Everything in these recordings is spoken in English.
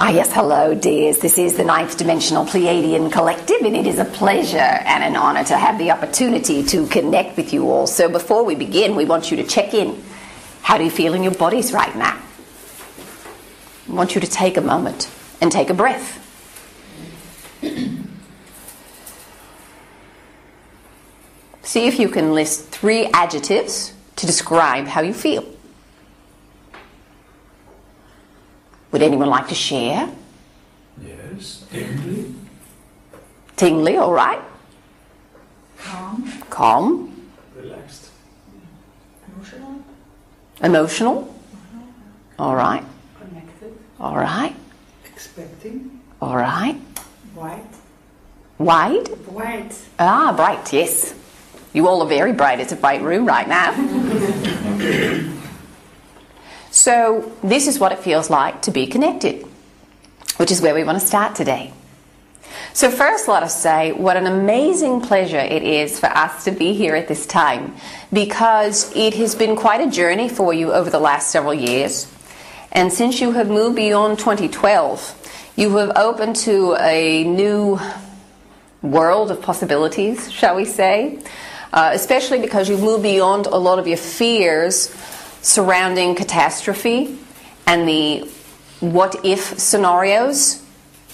Yes, hello dears. This is the Ninth Dimensional Pleiadian Collective, and it is a pleasure and an honor to have the opportunity to connect with you all. So before we begin, we want you to check in. How do you feel in your bodies right now? I want you to take a moment and take a breath. See if you can list 3 adjectives to describe how you feel. Would anyone like to share? Yes, tingly. Tingly, all right. Calm. Calm. Relaxed. Emotional. Emotional. All right. Connected. All right. Expecting. All right. Bright. Wide. Bright. Bright, yes. You all are very bright. It's a bright room right now. So this is what it feels like to be connected, which is where we want to start today. So first, let us say what an amazing pleasure it is for us to be here at this time, because it has been quite a journey for you over the last several years. And since you have moved beyond 2012, you have opened to a new world of possibilities, shall we say, especially because you've moved beyond a lot of your fears surrounding catastrophe and the what-if scenarios,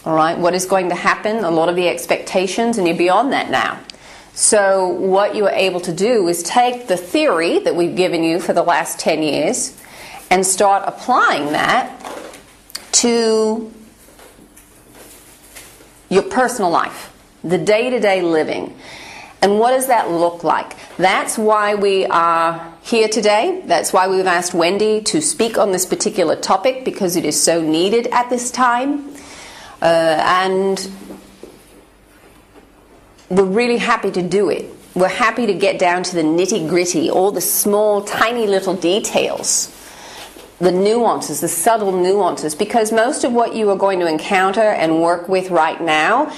all right, what is going to happen, a lot of the expectations, and you're beyond that now. So what you are able to do is take the theory that we've given you for the last 10 years and start applying that to your personal life, the day-to-day living. And what does that look like? That's why we are here today. That's why we've asked Wendy to speak on this particular topic, because it is so needed at this time. And we're really happy to do it. We're happy to get down to the nitty-gritty, all the small, tiny little details, the nuances, the subtle nuances, because most of what you are going to encounter and work with right now,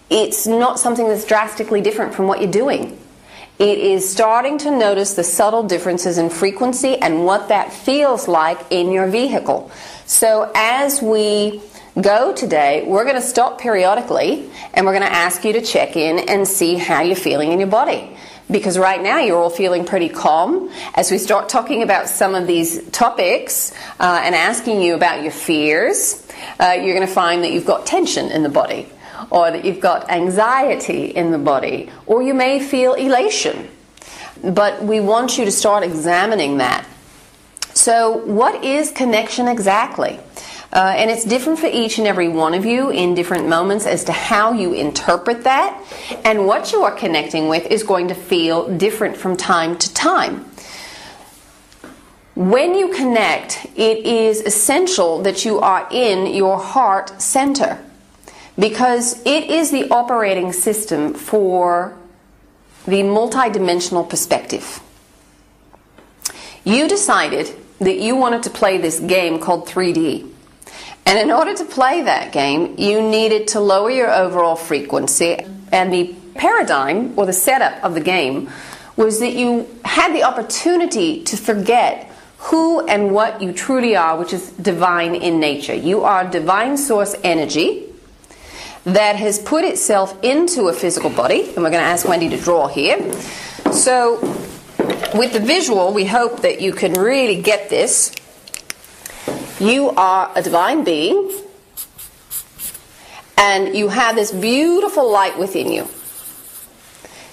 it's not something that's drastically different from what you're doing. It is starting to notice the subtle differences in frequency and what that feels like in your vehicle. So as we go today, we're going to stop periodically and we're going to ask you to check in and see how you're feeling in your body. Because right now you're all feeling pretty calm. As we start talking about some of these topics and asking you about your fears, you're going to find that you've got tension in the body, or that you've got anxiety in the body, or you may feel elation. But we want you to start examining that. So what is connection exactly? And it's different for each and every one of you in different moments as to how you interpret that. And what you are connecting with is going to feel different from time to time. When you connect, it is essential that you are in your heart center, because it is the operating system for the multidimensional perspective. You decided that you wanted to play this game called 3D. And in order to play that game, you needed to lower your overall frequency. And the paradigm, or the setup of the game, was that you had the opportunity to forget who and what you truly are, which is divine in nature. You are divine source energy that has put itself into a physical body, and we're going to ask Wendy to draw here. So with the visual, we hope that you can really get this. You are a divine being, and you have this beautiful light within you.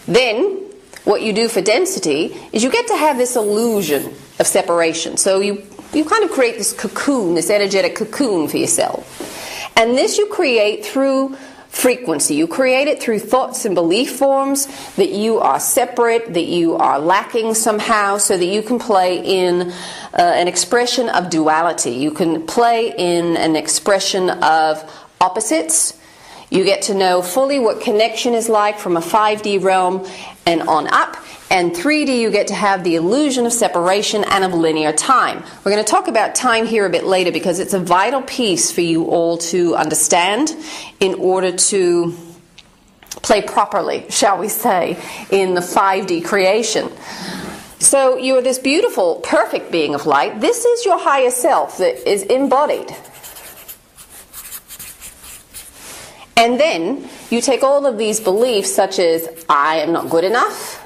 Then what you do for density is you get to have this illusion of separation. So you kind of create this cocoon, this energetic cocoon for yourself. And this you create through frequency. You create it through thoughts and belief forms that you are separate, that you are lacking somehow, so that you can play in an expression of duality. You can play in an expression of opposites. You get to know fully what connection is like from a 5D realm and on up. And 3D, you get to have the illusion of separation and of linear time. We're going to talk about time here a bit later, because it's a vital piece for you all to understand in order to play properly, shall we say, in the 5D creation. So you are this beautiful, perfect being of light. This is your higher self that is embodied. And then you take all of these beliefs, such as I am not good enough,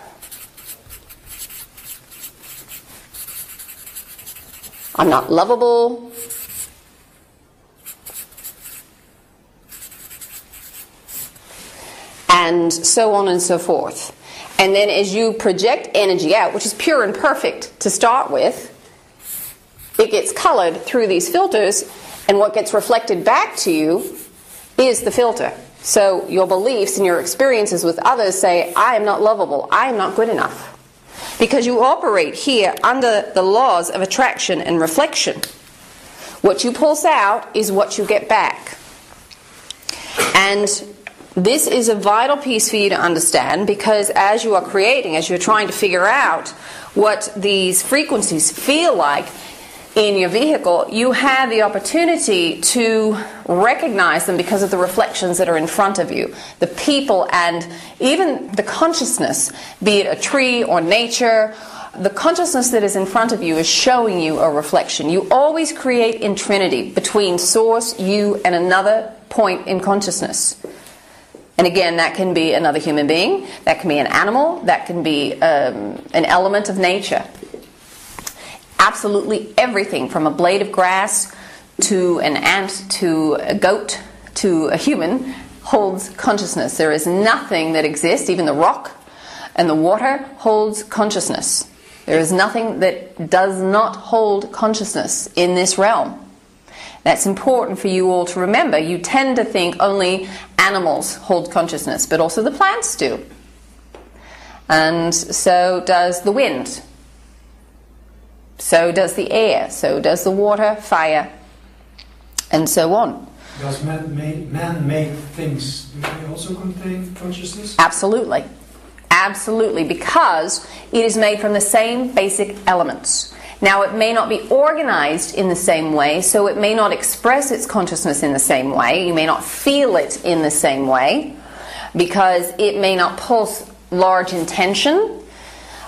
I'm not lovable, and so on and so forth. And then as you project energy out, which is pure and perfect to start with, it gets colored through these filters, and what gets reflected back to you is the filter. So your beliefs and your experiences with others say, I am not lovable, I am not good enough. Because you operate here under the laws of attraction and reflection. What you pulse out is what you get back. And this is a vital piece for you to understand, because as you are creating, as you're trying to figure out what these frequencies feel like in your vehicle, you have the opportunity to recognize them because of the reflections that are in front of you. The people and even the consciousness, be it a tree or nature, the consciousness that is in front of you is showing you a reflection. You always create in trinity between source, you, and another point in consciousness. And again, that can be another human being, that can be an animal, that can be an element of nature. Absolutely everything, from a blade of grass to an ant to a goat to a human, holds consciousness. There is nothing that exists, even the rock and the water holds consciousness. There is nothing that does not hold consciousness in this realm. That's important for you all to remember. You tend to think only animals hold consciousness, but also the plants do. And so does the wind. So does the air. So does the water, fire, and so on. Does man-made things, do they also contain consciousness? Absolutely. Absolutely, because it is made from the same basic elements. Now, it may not be organized in the same way, so it may not express its consciousness in the same way. You may not feel it in the same way, because it may not pulse large intention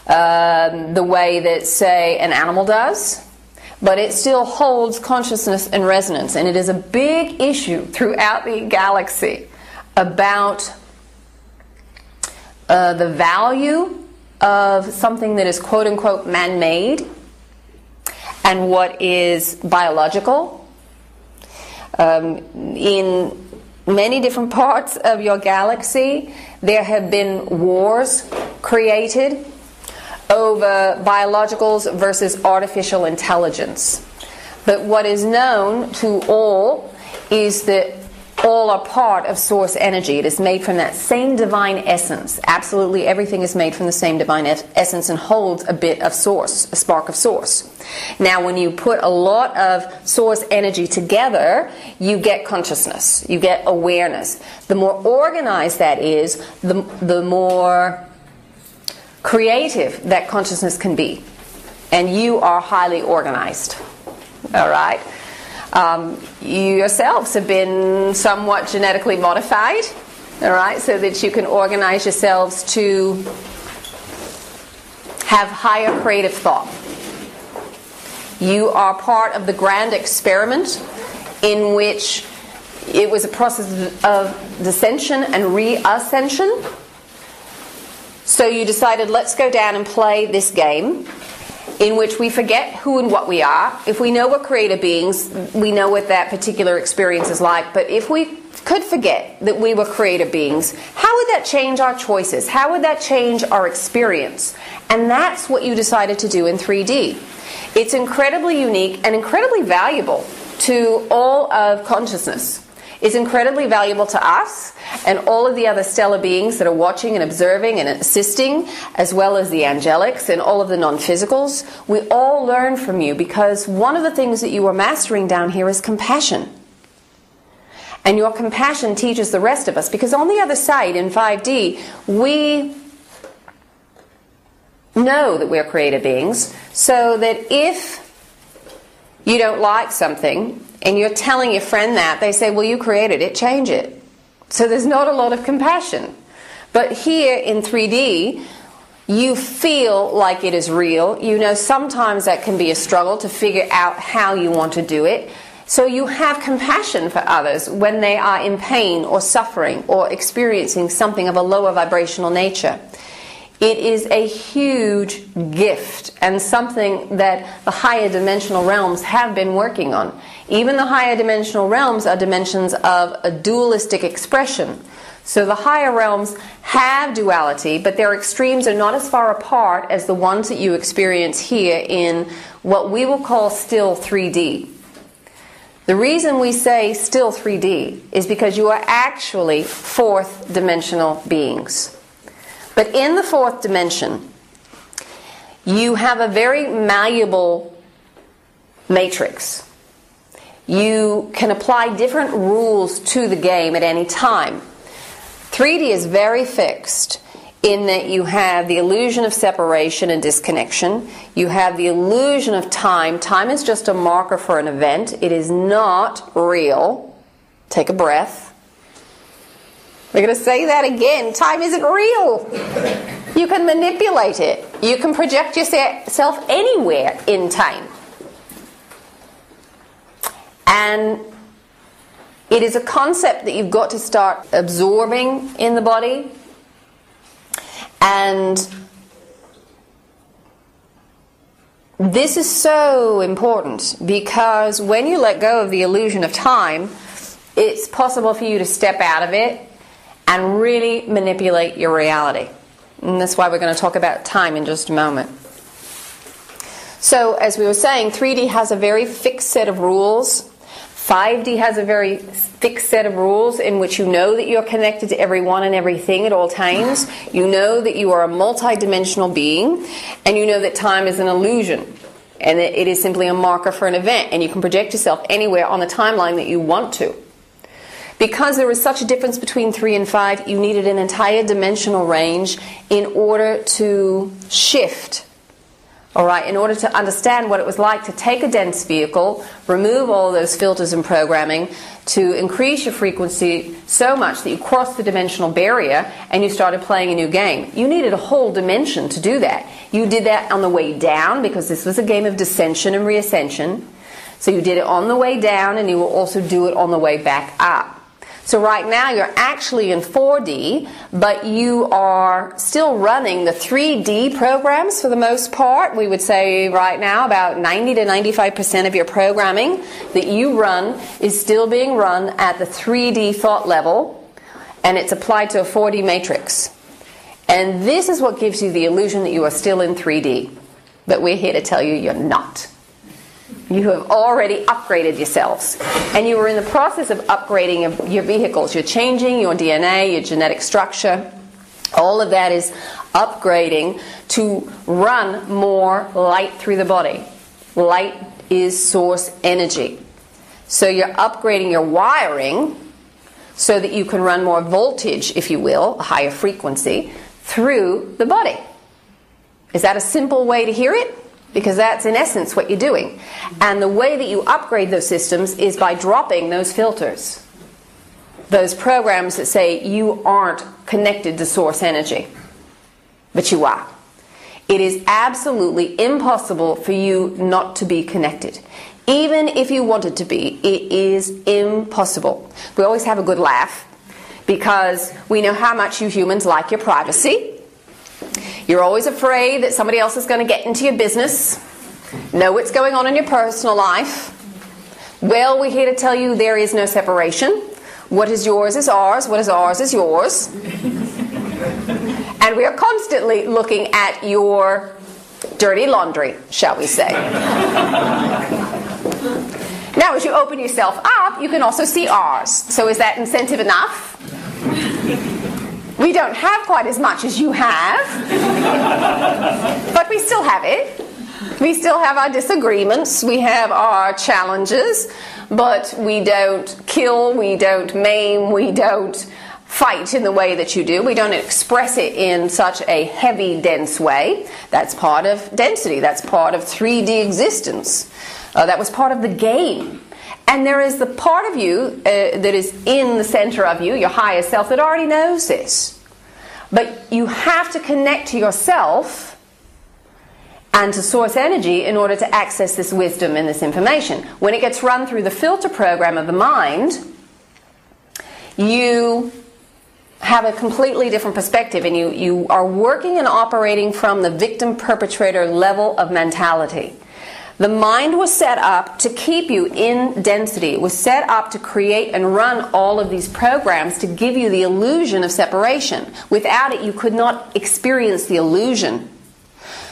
the way that, say, an animal does, but it still holds consciousness and resonance. And it is a big issue throughout the galaxy about the value of something that is quote-unquote man-made and what is biological. In many different parts of your galaxy, there have been wars created over biologicals versus artificial intelligence. But what is known to all is that all are part of source energy. It is made from that same divine essence. Absolutely everything is made from the same divine essence and holds a bit of source, a spark of source. Now, when you put a lot of source energy together, you get consciousness, you get awareness. The more organized that is, the more creative that consciousness can be. And you are highly organized. All right? You yourselves have been somewhat genetically modified, all right, so that you can organize yourselves to have higher creative thought. You are part of the grand experiment in which it was a process of descension and reascension. So you decided, let's go down and play this game in which we forget who and what we are. If we know we're creator beings, we know what that particular experience is like. But if we could forget that we were creator beings, how would that change our choices? How would that change our experience? And that's what you decided to do in 3D. It's incredibly unique and incredibly valuable to all of consciousness. It's incredibly valuable to us and all of the other stellar beings that are watching and observing and assisting, as well as the angelics and all of the non-physicals. We all learn from you, because one of the things that you are mastering down here is compassion. And your compassion teaches the rest of us, because on the other side, in 5D, we know that we're creator beings, so that if you don't like something and you're telling your friend that, they say, well, you created it, change it. So there's not a lot of compassion. But here in 3D, you feel like it is real. You know, sometimes that can be a struggle to figure out how you want to do it. So you have compassion for others when they are in pain or suffering or experiencing something of a lower vibrational nature. It is a huge gift and something that the higher dimensional realms have been working on. Even the higher dimensional realms are dimensions of a dualistic expression. So the higher realms have duality, but their extremes are not as far apart as the ones that you experience here in what we will call still 3D. The reason we say still 3D is because you are actually fourth dimensional beings. But in the fourth dimension, you have a very malleable matrix. You can apply different rules to the game at any time. 3D is very fixed in that you have the illusion of separation and disconnection. You have the illusion of time. Time is just a marker for an event. It is not real. Take a breath. We're going to say that again. Time isn't real. You can manipulate it. You can project yourself anywhere in time. And it is a concept that you've got to start absorbing in the body. And this is so important because when you let go of the illusion of time, it's possible for you to step out of it and really manipulate your reality. And that's why we're going to talk about time in just a moment. So, as we were saying, 3D has a very fixed set of rules. 5D has a very fixed set of rules in which you know that you're connected to everyone and everything at all times. You know that you are a multidimensional being, and you know that time is an illusion, and that it is simply a marker for an event, and you can project yourself anywhere on the timeline that you want to. Because there is such a difference between 3 and 5, you needed an entire dimensional range in order to shift. Alright, in order to understand what it was like to take a dense vehicle, remove all those filters and programming, to increase your frequency so much that you crossed the dimensional barrier and you started playing a new game. You needed a whole dimension to do that. You did that on the way down because this was a game of descension and reascension. So you did it on the way down and you will also do it on the way back up. So right now you're actually in 4D, but you are still running the 3D programs for the most part. We would say right now about 90 to 95% of your programming that you run is still being run at the 3D thought level, and it's applied to a 4D matrix. And this is what gives you the illusion that you are still in 3D. But we're here to tell you you're not. You have already upgraded yourselves, and you are in the process of upgrading your vehicles. You're changing your DNA, your genetic structure. All of that is upgrading to run more light through the body. Light is source energy. So you're upgrading your wiring so that you can run more voltage, if you will, a higher frequency, through the body. Is that a simple way to hear it? Because that's in essence what you're doing. And the way that you upgrade those systems is by dropping those filters. Those programs that say you aren't connected to source energy. But you are. It is absolutely impossible for you not to be connected. Even if you wanted to be, it is impossible. We always have a good laugh because we know how much you humans like your privacy. You're always afraid that somebody else is going to get into your business, know what's going on in your personal life. Well, we're here to tell you there is no separation. What is yours is ours. What is ours is yours. And we are constantly looking at your dirty laundry, shall we say. Now, as you open yourself up, you can also see ours. So is that incentive enough? We don't have quite as much as you have, but we still have it. We still have our disagreements, we have our challenges, but we don't kill, we don't maim, we don't fight in the way that you do. We don't express it in such a heavy, dense way. That's part of density, that's part of 3D existence. That was part of the game. And there is the part of you that is in the center of you, your higher self, that already knows this. But you have to connect to yourself and to source energy in order to access this wisdom and this information. When it gets run through the filter program of the mind, you have a completely different perspective, and you are working and operating from the victim-perpetrator level of mentality. The mind was set up to keep you in density. It was set up to create and run all of these programs to give you the illusion of separation. Without it, you could not experience the illusion.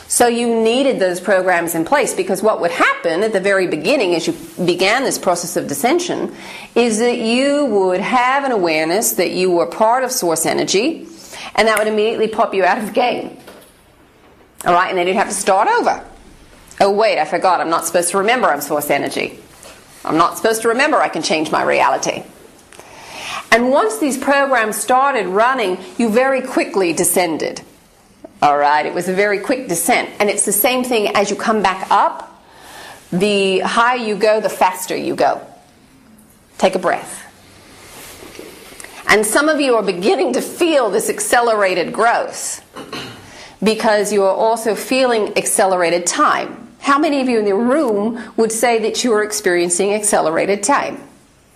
So you needed those programs in place, because what would happen at the very beginning as you began this process of dissension is that you would have an awareness that you were part of source energy, and that would immediately pop you out of the game. All right, and then you'd have to start over. Oh wait, I forgot, I'm not supposed to remember I'm source energy. I'm not supposed to remember I can change my reality. And once these programs started running, you very quickly descended. All right, it was a very quick descent. And it's the same thing as you come back up. The higher you go, the faster you go. Take a breath. And some of you are beginning to feel this accelerated growth because you are also feeling accelerated time. How many of you in the room would say that you are experiencing accelerated time?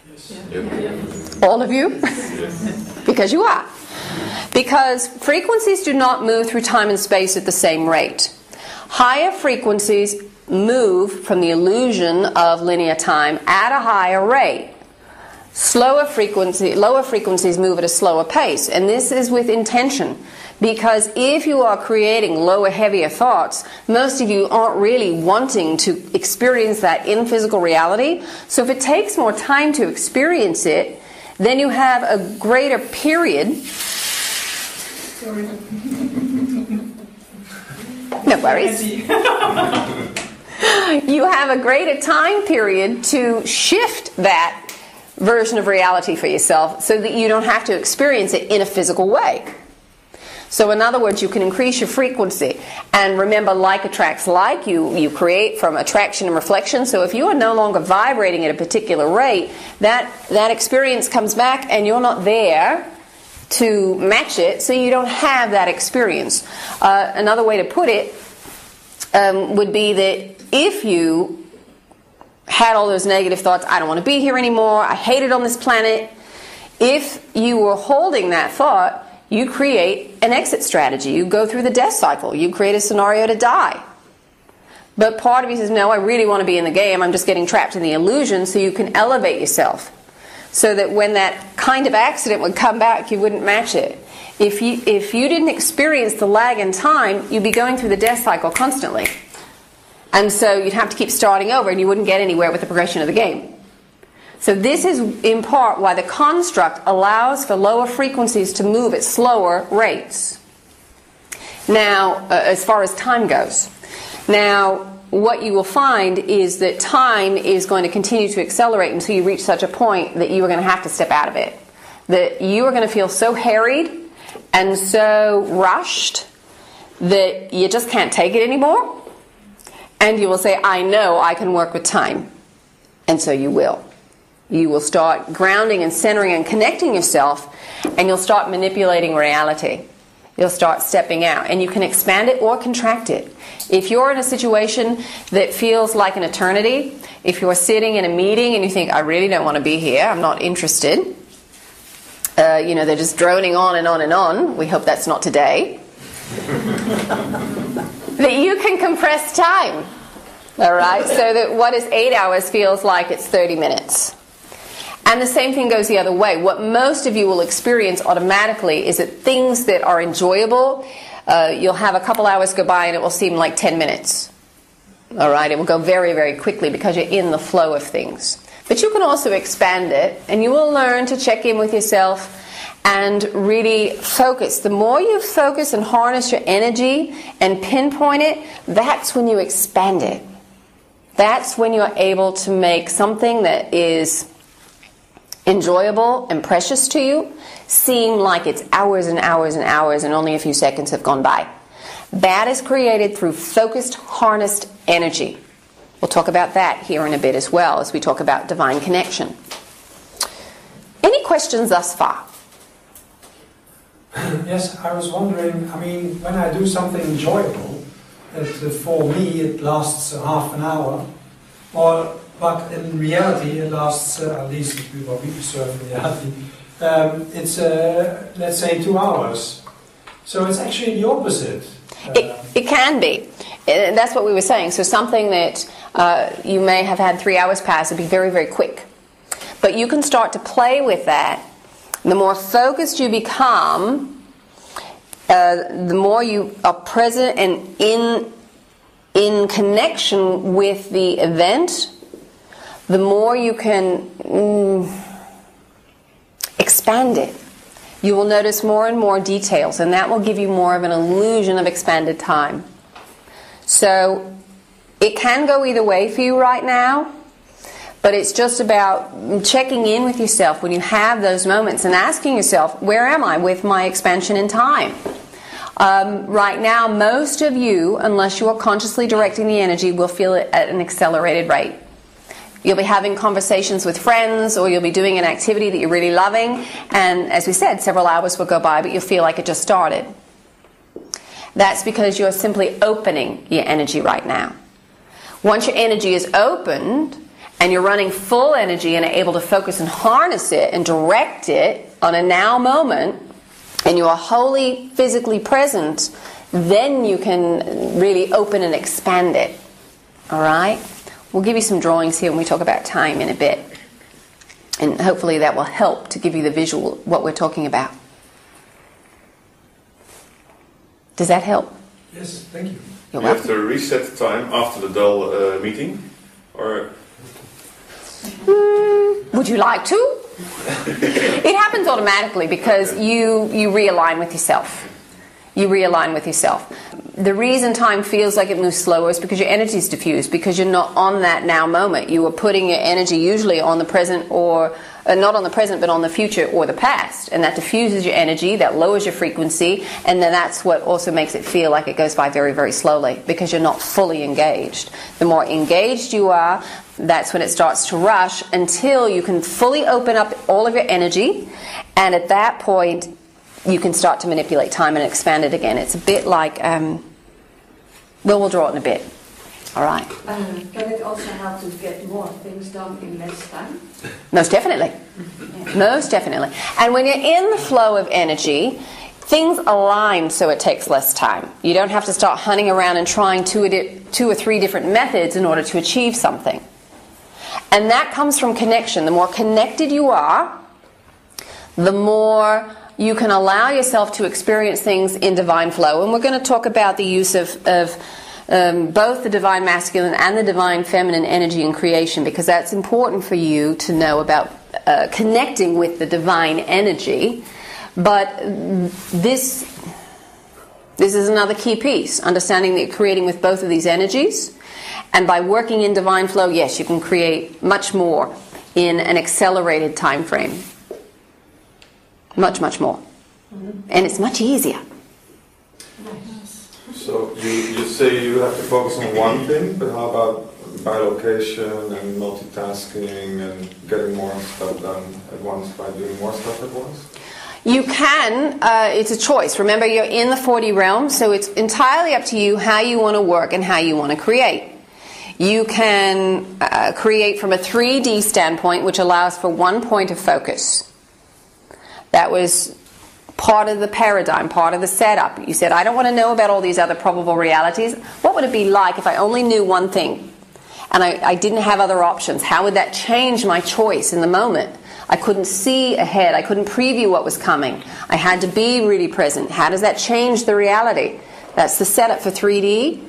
Yes. All of you? Yes. Because you are. Because frequencies do not move through time and space at the same rate. Higher frequencies move from the illusion of linear time at a higher rate. Lower frequencies move at a slower pace, and this is with intention. Because if you are creating lower, heavier thoughts, most of you aren't really wanting to experience that in physical reality. So if it takes more time to experience it, then you have a greater period. Sorry. No worries. You have a greater time period to shift that version of reality for yourself so that you don't have to experience it in a physical way. So in other words, you can increase your frequency. And remember, like attracts like. You create from attraction and reflection. So if you are no longer vibrating at a particular rate, that experience comes back and you're not there to match it, so you don't have that experience. Another way to put it would be that if you had all those negative thoughts, I don't want to be here anymore, I hate it on this planet, if you were holding that thought, you create an exit strategy. You go through the death cycle. You create a scenario to die. But part of you says, no, I really want to be in the game. I'm just getting trapped in the illusion, so you can elevate yourself. So that when that kind of accident would come back, you wouldn't match it. If you didn't experience the lag in time, you'd be going through the death cycle constantly. And so you'd have to keep starting over, and you wouldn't get anywhere with the progression of the game. So this is in part why the construct allows for lower frequencies to move at slower rates. Now, as far as time goes. Now, what you will find is that time is going to continue to accelerate until you reach such a point that you are going to have to step out of it. That you are going to feel so harried and so rushed that you just can't take it anymore. And you will say, I know I can work with time. And so you will. You will start grounding and centering and connecting yourself, and you'll start manipulating reality. You'll start stepping out, and you can expand it or contract it. If you're in a situation that feels like an eternity, if you're sitting in a meeting and you think, I really don't want to be here, I'm not interested, they're just droning on and on and on, we hope that's not today, that you can compress time, all right, so that what is 8 hours feels like it's 30 minutes. And the same thing goes the other way. What most of you will experience automatically is that things that are enjoyable, you'll have a couple hours go by and it will seem like 10 minutes. All right, it will go very, very quickly because you're in the flow of things. But you can also expand it, and you will learn to check in with yourself and really focus. The more you focus and harness your energy and pinpoint it, that's when you expand it. That's when you're able to make something that is enjoyable and precious to you seem like it's hours and hours and hours and only a few seconds have gone by. That is created through focused, harnessed energy. We'll talk about that here in a bit as well as we talk about divine connection. Any questions thus far? Yes, I was wondering, when I do something enjoyable, For me, it lasts half an hour, but in reality, it lasts at least what we observe in reality. It's let's say 2 hours. So it's actually the opposite. It can be. That's what we were saying. So something that you may have had 3 hours pass would be very, very quick. But you can start to play with that. The more focused you become, the more you are present and in connection with the event, the more you can expand it. You will notice more and more details, and that will give you more of an illusion of expanded time. So it can go either way for you right now, but it's just about checking in with yourself when you have those moments and asking yourself, where am I with my expansion in time? Right now, most of you, unless you are consciously directing the energy, will feel it at an accelerated rate. You'll be having conversations with friends, or you'll be doing an activity that you're really loving, and as we said, several hours will go by, but you'll feel like it just started. That's because you're simply opening your energy right now. Once your energy is opened, and you're running full energy and are able to focus and harness it and direct it on a now moment, and you are wholly physically present, then you can really open and expand it. All right? We'll give you some drawings here when we talk about time in a bit. And hopefully that will help to give you the visual, what we're talking about. Does that help? Yes, thank you. You're You have welcome. to reset time after the dull meeting, or Would you like to? It happens automatically because you realign with yourself. You realign with yourself. The reason time feels like it moves slower is because your energy is diffused, because you're not on that now moment. You are putting your energy usually on the present, or not on the present, but on the future or the past. And that diffuses your energy, that lowers your frequency, and then that's what also makes it feel like it goes by very, very slowly, because you're not fully engaged. The more engaged you are, that's when it starts to rush until you can fully open up all of your energy, and at that point you can start to manipulate time and expand it again. It's a bit like, we'll draw it in a bit. All right. Can it also help to get more things done in less time? Most definitely. Most definitely. And when you're in the flow of energy, things align so it takes less time. You don't have to start hunting around and trying two or three different methods in order to achieve something. And that comes from connection. The more connected you are, the more you can allow yourself to experience things in divine flow. And we're going to talk about the use of both the divine masculine and the divine feminine energy in creation, because that's important for you to know about connecting with the divine energy. But this is another key piece, understanding that you're creating with both of these energies. And by working in divine flow, yes, you can create much more in an accelerated time frame. Much, much more. And it's much easier. so you say you have to focus on one thing, but how about bilocation and multitasking and getting more stuff done at once by doing more stuff at once? You can, it's a choice. Remember, you're in the 4D realm, so it's entirely up to you how you want to work and how you want to create. You can create from a 3D standpoint, which allows for one point of focus. That was part of the paradigm, part of the setup. You said, I don't want to know about all these other probable realities. What would it be like if I only knew one thing and I didn't have other options? How would that change my choice in the moment? I couldn't see ahead. I couldn't preview what was coming. I had to be really present. How does that change the reality? That's the setup for 3D.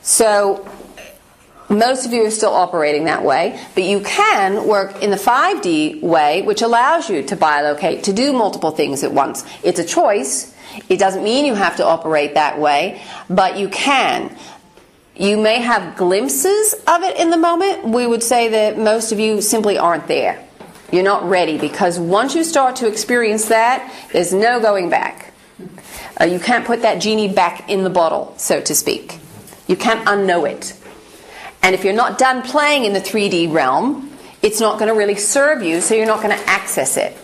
So most of you are still operating that way, but you can work in the 5D way, which allows you to bilocate, to do multiple things at once. It's a choice. It doesn't mean you have to operate that way, but you can. You may have glimpses of it in the moment. We would say that most of you simply aren't there. You're not ready, because once you start to experience that, there's no going back. You can't put that genie back in the bottle, so to speak. You can't unknow it. And if you're not done playing in the 3D realm, it's not going to really serve you, so you're not going to access it.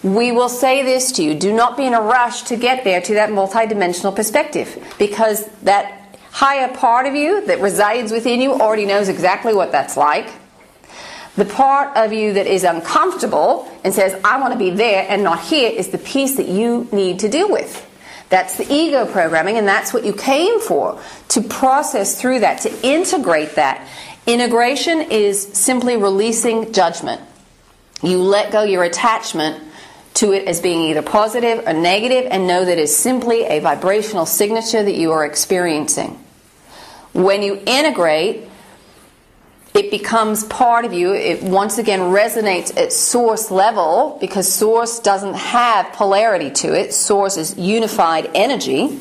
We will say this to you: do not be in a rush to get there, to that multidimensional perspective, because that higher part of you that resides within you already knows exactly what that's like. The part of you that is uncomfortable and says, I want to be there and not here, is the piece that you need to deal with. That's the ego programming, and that's what you came for, to process through that, to integrate that. Integration is simply releasing judgment. You let go your attachment to it as being either positive or negative, and know that it's simply a vibrational signature that you are experiencing. When you integrate, it becomes part of you. It once again resonates at source level, because source doesn't have polarity to it. Source is unified energy.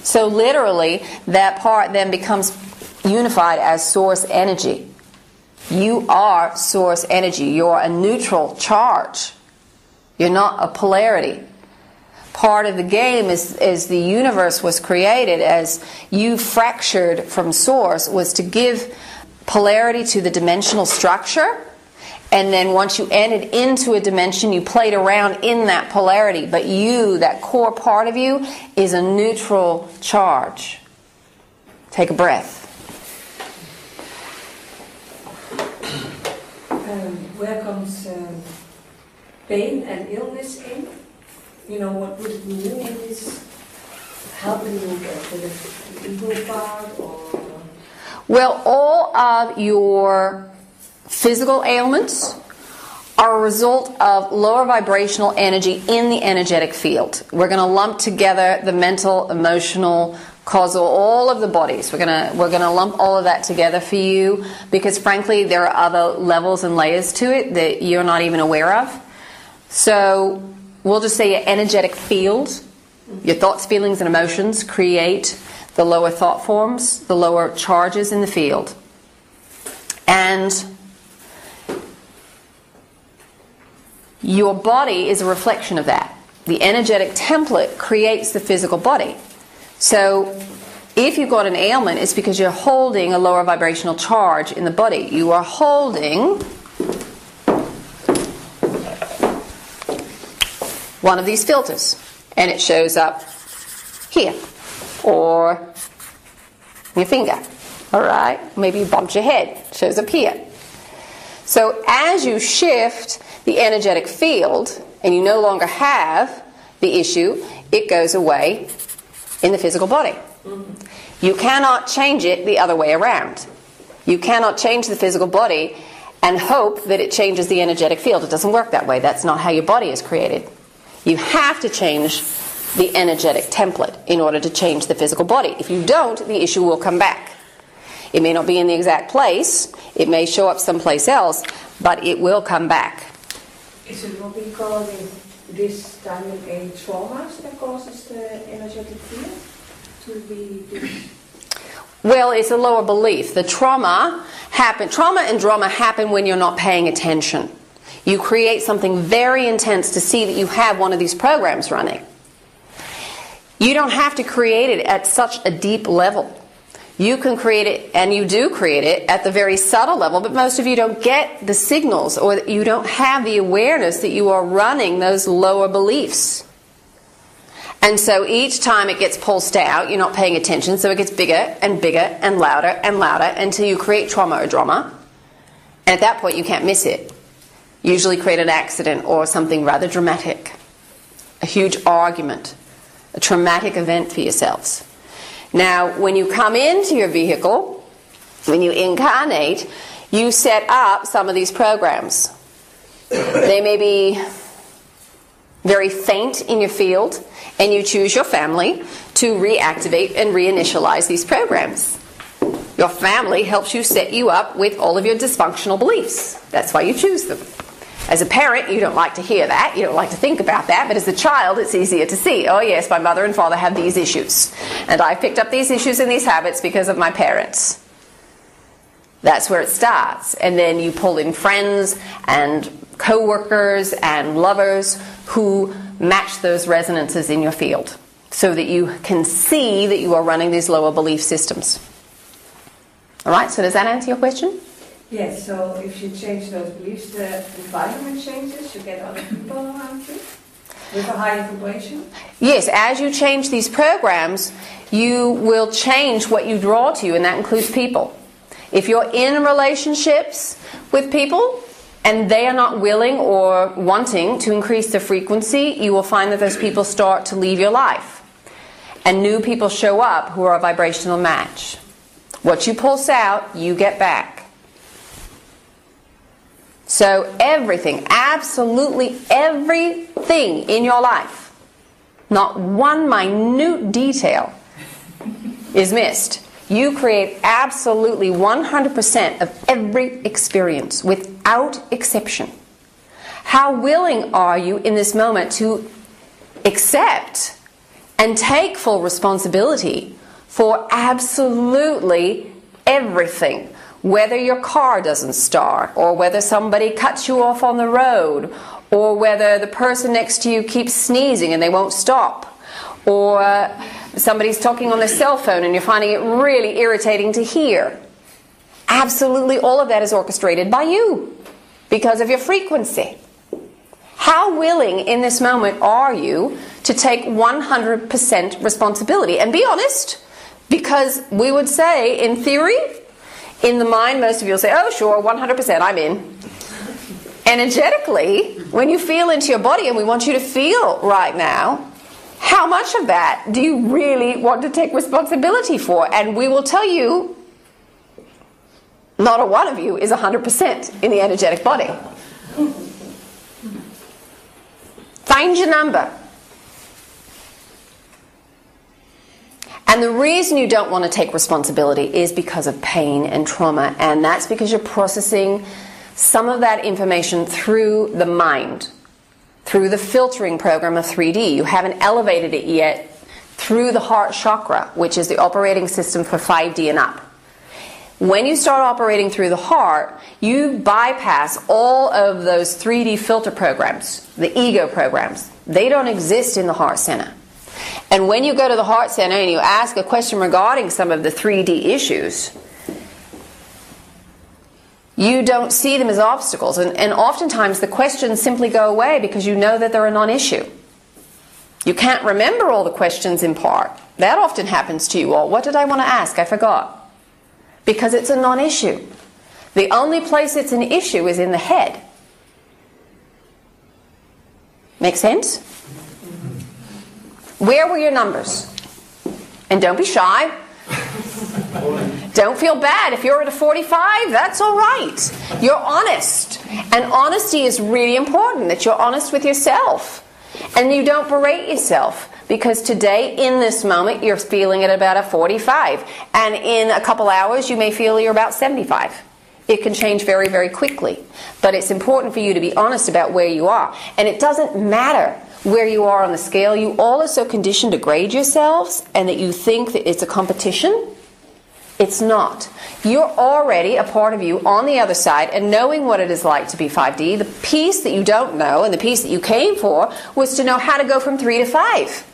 So literally, that part then becomes unified as source energy. You are source energy. You're a neutral charge. You're not a polarity. Part of the game is, as the universe was created, as you fractured from source, was to give polarity to the dimensional structure, and then once you entered into a dimension, you played around in that polarity. But you, that core part of you, is a neutral charge. Take a breath. Where comes pain and illness in? You know, what would it mean in this helping you get the ego part, or? Well, all of your physical ailments are a result of lower vibrational energy in the energetic field. We're going to lump together the mental, emotional, causal, all of the bodies. We're going to lump all of that together for you, because frankly there are other levels and layers to it that you're not even aware of. So we'll just say your energetic field, your thoughts, feelings, and emotions create the lower thought forms, the lower charges in the field. And your body is a reflection of that. The energetic template creates the physical body. So if you've got an ailment, it's because you're holding a lower vibrational charge in the body. You are holding one of these filters, and it shows up here, or your finger. All right, maybe you bumped your head, it shows up here. So as you shift the energetic field and you no longer have the issue, it goes away in the physical body. You cannot change it the other way around. You cannot change the physical body and hope that it changes the energetic field. It doesn't work that way. That's not how your body is created. You have to change the energetic template in order to change the physical body. If you don't, the issue will come back. It may not be in the exact place. It may show up someplace else, but it will come back. Is it what we call this time a trauma that causes the energetic field to be this? Well, it's a lower belief. The trauma and drama happen when you're not paying attention. You create something very intense to see that you have one of these programs running. You don't have to create it at such a deep level. You can create it, and you do create it, at the very subtle level, but most of you don't get the signals, or you don't have the awareness that you are running those lower beliefs. And so each time it gets pulsed out, you're not paying attention, so it gets bigger and bigger and louder until you create trauma or drama. And at that point you can't miss it. Usually create an accident or something rather dramatic. A huge argument. A traumatic event for yourselves. Now, when you come into your vehicle, when you incarnate, you set up some of these programs. They may be very faint in your field, and you choose your family to reactivate and reinitialize these programs. Your family helps you set you up with all of your dysfunctional beliefs. That's why you choose them. As a parent, you don't like to hear that, you don't like to think about that, but as a child it's easier to see, oh yes, my mother and father have these issues, and I've picked up these issues and these habits because of my parents. That's where it starts. And then you pull in friends and co-workers and lovers who match those resonances in your field, so that you can see that you are running these lower belief systems. Alright, so does that answer your question? Yes, so if you change those beliefs, the environment changes, you get other people around you? With a higher vibration? Yes, as you change these programs, you will change what you draw to you, and that includes people. If you're in relationships with people and they are not willing or wanting to increase the frequency, you will find that those people start to leave your life. And new people show up who are a vibrational match. What you pulse out, you get back. So everything, absolutely everything in your life, not one minute detail is missed. You create absolutely 100% of every experience without exception. How willing are you in this moment to accept and take full responsibility for absolutely everything? Whether your car doesn't start, or whether somebody cuts you off on the road, or whether the person next to you keeps sneezing and they won't stop, or somebody's talking on their cell phone and you're finding it really irritating to hear. Absolutely all of that is orchestrated by you because of your frequency. How willing in this moment are you to take 100% responsibility? And be honest, because we would say, in theory, in the mind, most of you will say, oh sure, 100%, I'm in. Energetically, when you feel into your body, and we want you to feel right now, how much of that do you really want to take responsibility for? And we will tell you, not a one of you is 100% in the energetic body. Find your number. And the reason you don't want to take responsibility is because of pain and trauma, and that's because you're processing some of that information through the mind, through the filtering program of 3D. You haven't elevated it yet through the heart chakra, which is the operating system for 5D and up. When you start operating through the heart, you bypass all of those 3D filter programs, the ego programs. They don't exist in the heart center. And when you go to the heart center and you ask a question regarding some of the 3D issues, you don't see them as obstacles. And oftentimes the questions simply go away because you know that they're a non-issue. You can't remember all the questions in part. That often happens to you all. What did I want to ask? I forgot. Because it's a non-issue. The only place it's an issue is in the head. Make sense? Where were your numbers? And don't be shy. Don't feel bad. If you're at a 45, that's all right. You're honest. And honesty is really important, that you're honest with yourself. And you don't berate yourself. Because today, in this moment, you're feeling at about a 45. And in a couple hours, you may feel you're about 75. It can change very, very quickly. But it's important for you to be honest about where you are. And it doesn't matter where you are on the scale. You all are so conditioned to grade yourselves and that you think that it's a competition. It's not. You're already a part of you on the other side, and knowing what it is like to be 5D, the piece that you don't know and the piece that you came for was to know how to go from 3 to 5.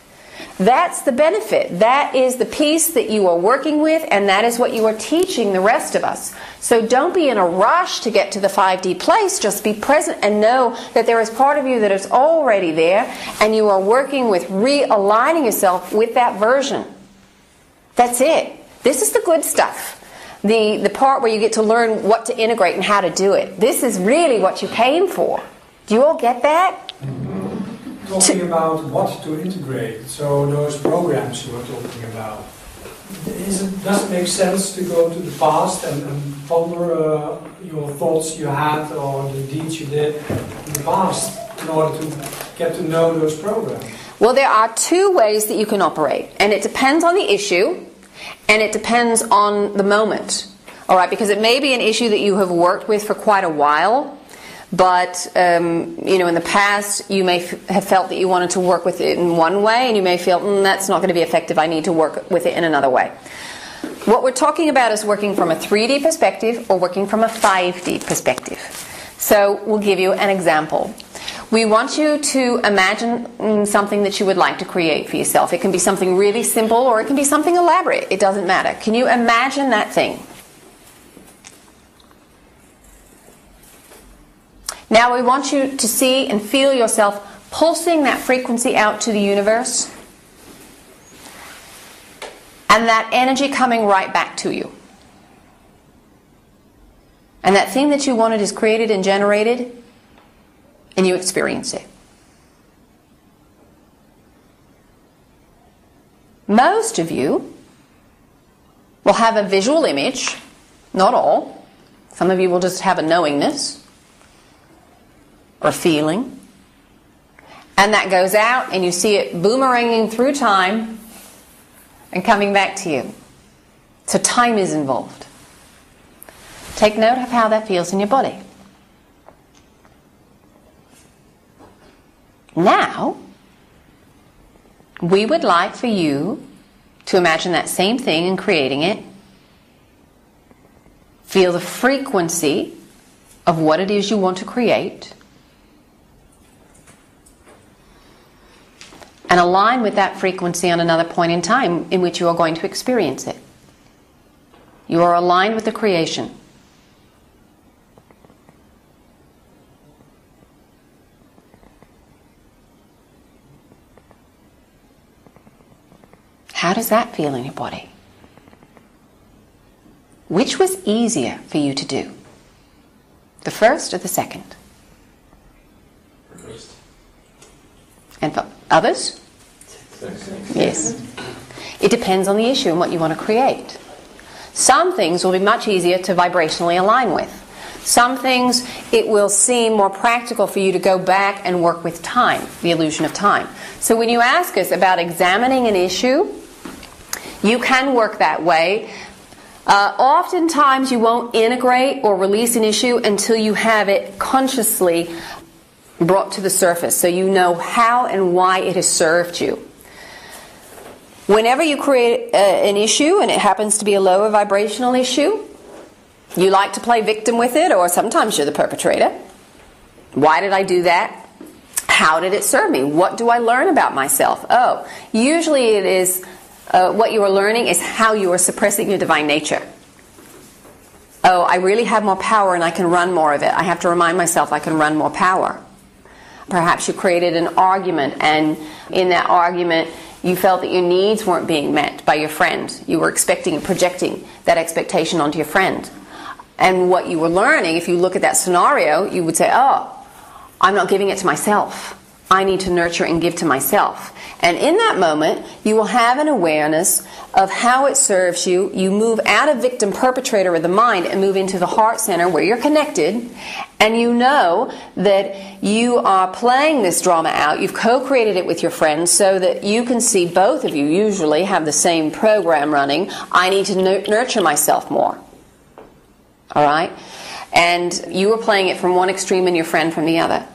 That's the benefit. That is the piece that you are working with, and that is what you are teaching the rest of us. So don't be in a rush to get to the 5D place. Just be present and know that there is part of you that is already there, and you are working with realigning yourself with that version. That's it. This is the good stuff. The part where you get to learn what to integrate and how to do it. This is really what you came for. Do you all get that? Talking about what to integrate, so those programs you were talking about, does it make sense to go to the past and ponder your thoughts you had or the deeds you did in the past in order to get to know those programs? Well, there are two ways that you can operate, and it depends on the issue and it depends on the moment. All right, because it may be an issue that you have worked with for quite a while. But, you know, in the past, you may have felt that you wanted to work with it in one way, and you may feel, that's not going to be effective, I need to work with it in another way. What we're talking about is working from a 3D perspective or working from a 5D perspective. So we'll give you an example. We want you to imagine something that you would like to create for yourself. It can be something really simple or it can be something elaborate. It doesn't matter. Can you imagine that thing? Now we want you to see and feel yourself pulsing that frequency out to the universe, and that energy coming right back to you. And that thing that you wanted is created and generated, and you experience it. Most of you will have a visual image, not all. Some of you will just have a knowingness or feeling. And that goes out and you see it boomeranging through time and coming back to you. So time is involved. Take note of how that feels in your body. Now, we would like for you to imagine that same thing and creating it. Feel the frequency of what it is you want to create. And align with that frequency on another point in time in which you are going to experience it. You are aligned with the creation. How does that feel in your body? Which was easier for you to do? The first or the second? The first. And for others? Yes. It depends on the issue and what you want to create. Some things will be much easier to vibrationally align with. Some things it will seem more practical for you to go back and work with time, the illusion of time. So when you ask us about examining an issue, you can work that way. Oftentimes you won't integrate or release an issue until you have it consciously brought to the surface, so you know how and why it has served you. Whenever you create an issue, and it happens to be a lower vibrational issue, you like to play victim with it, or sometimes you're the perpetrator. Why did I do that? How did it serve me? What do I learn about myself? Oh, usually it is what you are learning is how you are suppressing your divine nature. Oh, I really have more power and I can run more of it. I have to remind myself I can run more power. Perhaps you created an argument, and in that argument you felt that your needs weren't being met by your friend. You were expecting and projecting that expectation onto your friend. And what you were learning, if you look at that scenario, you would say, oh, I'm not giving it to myself. I need to nurture and give to myself. And in that moment, you will have an awareness of how it serves you. You move out of victim perpetrator of the mind and move into the heart center where you're connected. And you know that you are playing this drama out. You've co-created it with your friends so that you can see both of you usually have the same program running. I need to nurture myself more. All right? And you are playing it from one extreme and your friend from the other.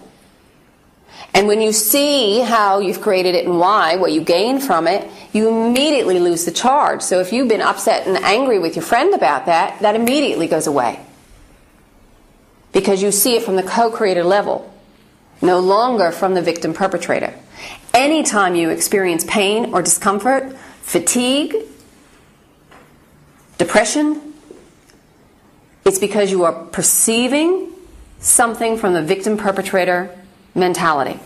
And when you see how you've created it and why, what you gain from it, you immediately lose the charge. So if you've been upset and angry with your friend about that, that immediately goes away. Because you see it from the co-creator level, no longer from the victim perpetrator. Anytime you experience pain or discomfort, fatigue, depression, it's because you are perceiving something from the victim perpetrator mentality.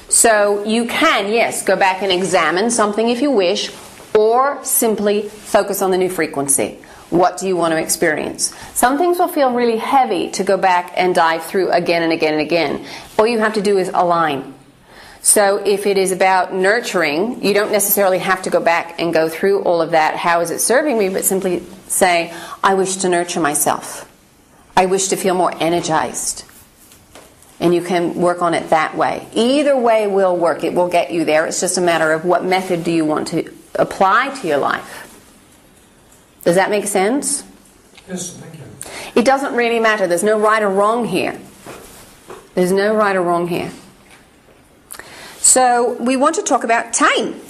So you can, yes, go back and examine something if you wish, or simply focus on the new frequency. What do you want to experience? Some things will feel really heavy to go back and dive through again and again and again. All you have to do is align. So if it is about nurturing, you don't necessarily have to go back and go through all of that, how is it serving me, but simply say, I wish to nurture myself. I wish to feel more energized. And you can work on it that way. Either way will work. It will get you there. It's just a matter of what method do you want to apply to your life. Does that make sense? Yes, thank you. It doesn't really matter. There's no right or wrong here. There's no right or wrong here. So we want to talk about time.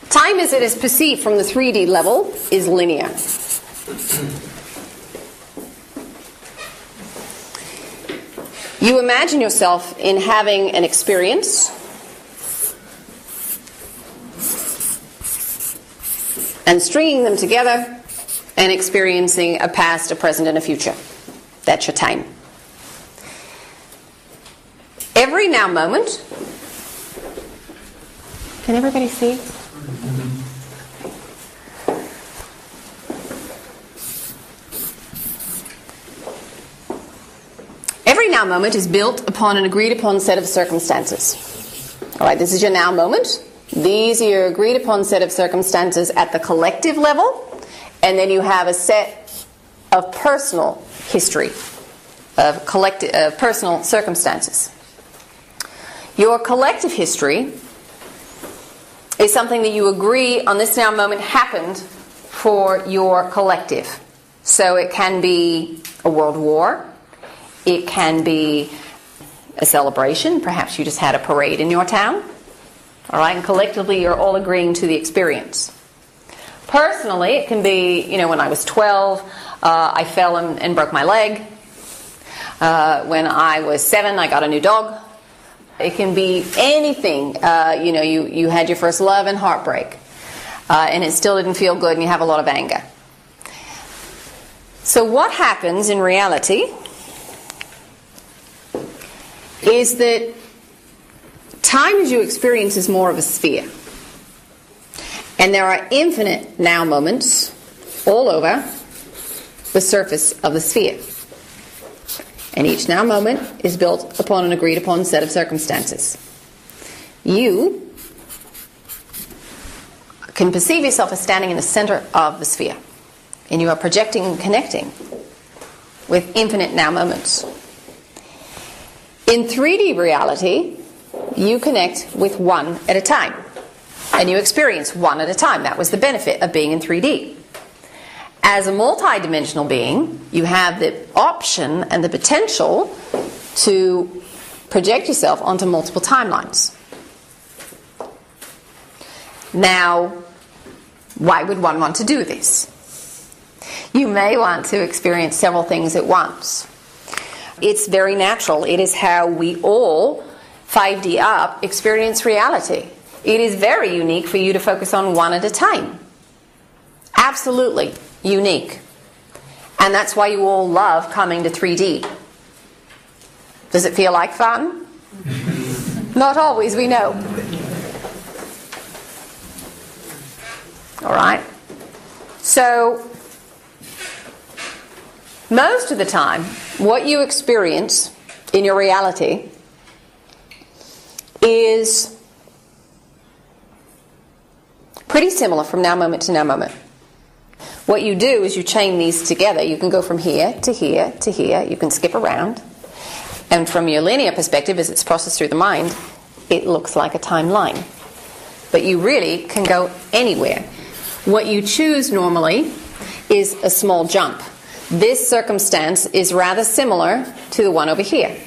Time as it is perceived from the 3D level is linear. You imagine yourself in having an experience. and stringing them together and experiencing a past, a present, and a future. That's your time. Every now moment, can everybody see? Every now moment is built upon an agreed upon set of circumstances. All right, this is your now moment. These are your agreed upon set of circumstances at the collective level, and then you have a set of personal history, of personal circumstances. Your collective history is something that you agree on this now moment happened for your collective. So it can be a world war. It can be a celebration. Perhaps you just had a parade in your town. All right, and collectively you're all agreeing to the experience. Personally, it can be, when I was 12, I fell and broke my leg. When I was 7, I got a new dog. It can be anything. You had your first love and heartbreak, and it still didn't feel good, and you have a lot of anger. So what happens in reality is that time as you experience is more of a sphere. And there are infinite now moments all over the surface of the sphere. And each now moment is built upon an agreed upon set of circumstances. You can perceive yourself as standing in the center of the sphere. And you are projecting and connecting with infinite now moments. In 3D reality, you connect with one at a time. And you experience one at a time. That was the benefit of being in 3D. As a multidimensional being, you have the option and the potential to project yourself onto multiple timelines. Now, why would one want to do this? You may want to experience several things at once. It's very natural. It is how we all, 5D up, experience reality. It is very unique for you to focus on one at a time. Absolutely unique. And that's why you all love coming to 3D. Does it feel like fun? Not always, we know. All right. So, most of the time, what you experience in your reality is pretty similar from now moment to now moment. What you do is you chain these together. You can go from here to here to here. You can skip around. And from your linear perspective, as it's processed through the mind, it looks like a timeline. But you really can go anywhere. What you choose normally is a small jump. This circumstance is rather similar to the one over here.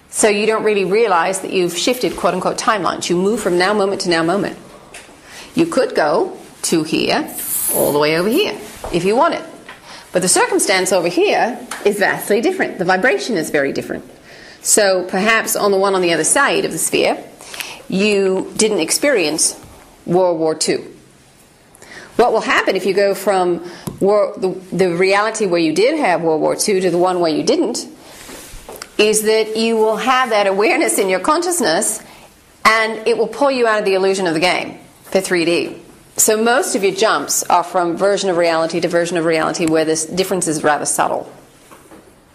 So you don't really realize that you've shifted quote-unquote timelines. You move from now moment to now moment. You could go to here, all the way over here, if you wanted. But the circumstance over here is vastly different. The vibration is very different. So perhaps on the one on the other side of the sphere, you didn't experience World War II. What will happen if you go from the reality where you did have World War II to the one where you didn't, is that you will have that awareness in your consciousness, and it will pull you out of the illusion of the game for 3D. So most of your jumps are from version of reality to version of reality where this difference is rather subtle.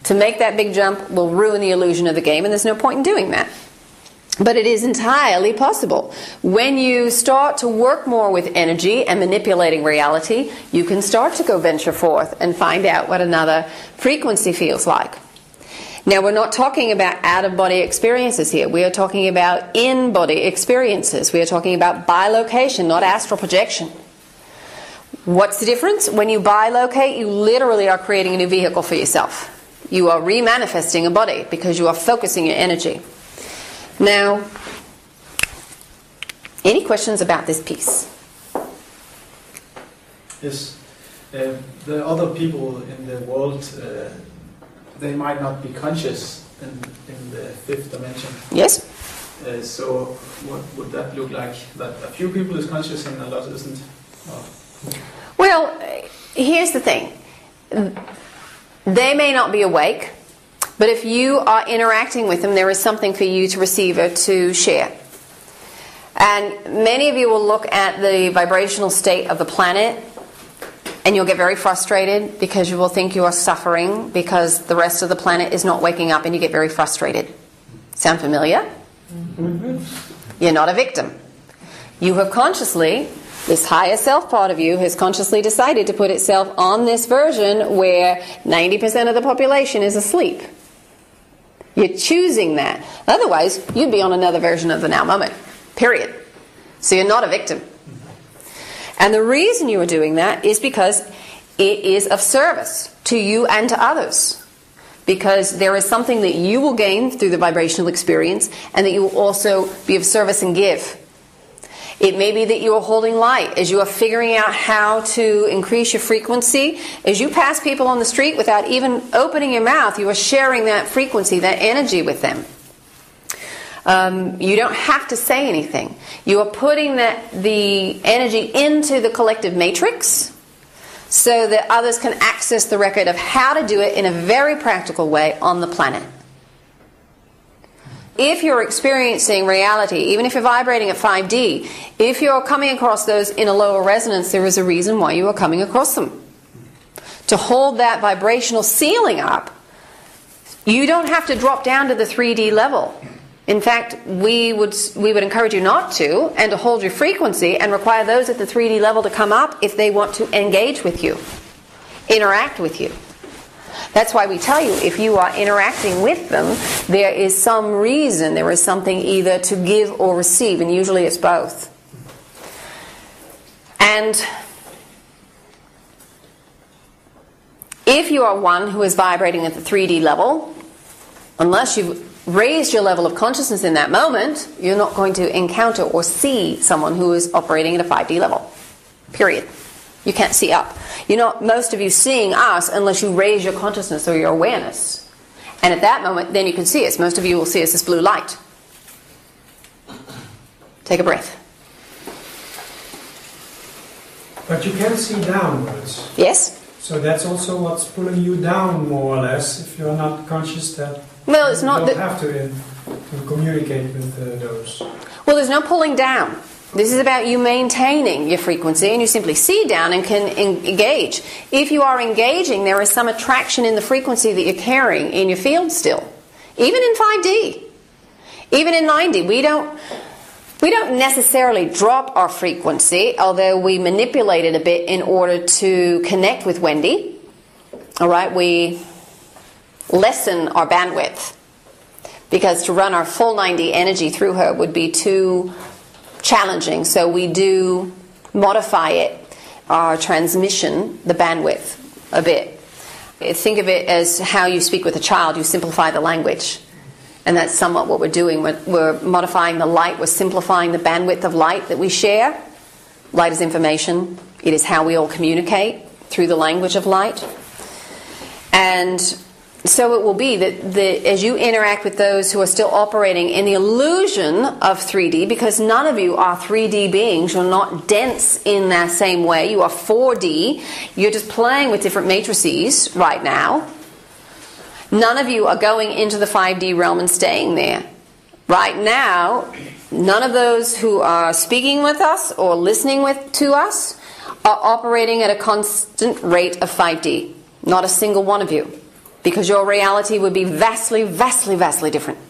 To make that big jump will ruin the illusion of the game, and there's no point in doing that. But it is entirely possible. When you start to work more with energy and manipulating reality, you can start to go venture forth and find out what another frequency feels like. Now, we're not talking about out-of-body experiences here. We are talking about in-body experiences. We are talking about bilocation, not astral projection. What's the difference? When you bilocate, you literally are creating a new vehicle for yourself. You are remanifesting a body because you are focusing your energy. Now, any questions about this piece? Yes. The other people in the world, they might not be conscious in the fifth dimension. Yes. So what would that look like? That a few people is conscious and a lot isn't? Or Well, here's the thing. They may not be awake, but if you are interacting with them, there is something for you to receive or to share. And many of you will look at the vibrational state of the planet and you'll get very frustrated because you will think you are suffering because the rest of the planet is not waking up, and you get very frustrated. Sound familiar? Mm-hmm. You're not a victim. You have consciously, this higher self part of you has consciously decided to put itself on this version where 90% of the population is asleep. You're choosing that. Otherwise, you'd be on another version of the now moment. Period. So you're not a victim. And the reason you are doing that is because it is of service to you and to others. Because there is something that you will gain through the vibrational experience, and that you will also be of service and give. It may be that you are holding light as you are figuring out how to increase your frequency. As you pass people on the street without even opening your mouth, you are sharing that frequency, that energy with them. You don't have to say anything. You are putting the energy into the collective matrix so that others can access the record of how to do it in a very practical way on the planet. If you're experiencing reality, even if you're vibrating at 5D, if you're coming across those in a lower resonance, there is a reason why you are coming across them. To hold that vibrational ceiling up, you don't have to drop down to the 3D level. In fact, we would encourage you not to, and to hold your frequency and require those at the 3D level to come up if they want to engage with you, interact with you. That's why we tell you, if you are interacting with them, there is some reason, there is something either to give or receive, and usually it's both. And if you are one who is vibrating at the 3D level, unless you've raised your level of consciousness in that moment, you're not going to encounter or see someone who is operating at a 5D level. Period. You can't see up. You're not, most of you, seeing us unless you raise your consciousness or your awareness. And at that moment, then you can see us. Most of you will see us as blue light. Take a breath. But you can see downwards. Yes? So that's also what's pulling you down, more or less, if you're not conscious that well, it's not you don't have to communicate with those. Well, there's no pulling down. This is about you maintaining your frequency, and you simply see down and can engage. If you are engaging, there is some attraction in the frequency that you're carrying in your field still. Even in 5D. Even in 9D. We don't necessarily drop our frequency, although we manipulate it a bit in order to connect with Wendy. All right, we lessen our bandwidth, because to run our full 9D energy through her would be too challenging. So we do modify it, our transmission, the bandwidth, a bit. Think of it as how you speak with a child. You simplify the language. And that's somewhat what we're doing. We're modifying the light. We're simplifying the bandwidth of light that we share. Light is information. It is how we all communicate through the language of light. And so it will be that as you interact with those who are still operating in the illusion of 3D, because none of you are 3D beings, you're not dense in that same way, you are 4D, you're just playing with different matrices right now. None of you are going into the 5D realm and staying there. Right now, none of those who are speaking with us or listening to us are operating at a constant rate of 5D. Not a single one of you. Because your reality would be vastly, vastly, vastly different.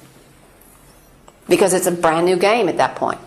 Because it's a brand new game at that point.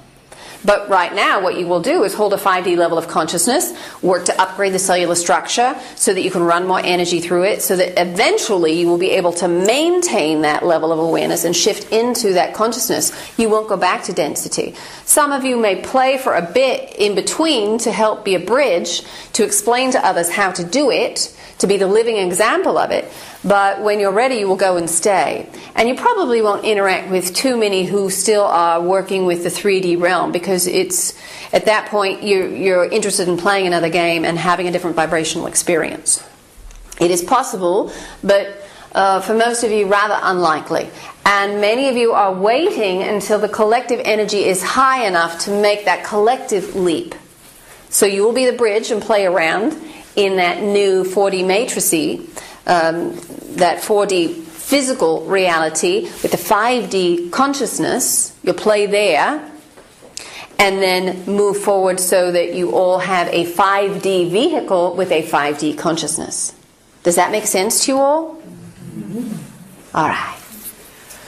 But right now, what you will do is hold a 5D level of consciousness, work to upgrade the cellular structure so that you can run more energy through it, so that eventually you will be able to maintain that level of awareness and shift into that consciousness. You won't go back to density. Some of you may play for a bit in between to help be a bridge, to explain to others how to do it, to be the living example of it. But when you're ready, you will go and stay. And you probably won't interact with too many who still are working with the 3D realm, because it's at that point you're interested in playing another game and having a different vibrational experience. It is possible, but for most of you, rather unlikely. And many of you are waiting until the collective energy is high enough to make that collective leap. So you will be the bridge and play around in that new 4D matrixy, that 4D physical reality with the 5D consciousness. You'll play there and then move forward so that you all have a 5D vehicle with a 5D consciousness. Does that make sense to you all? All right.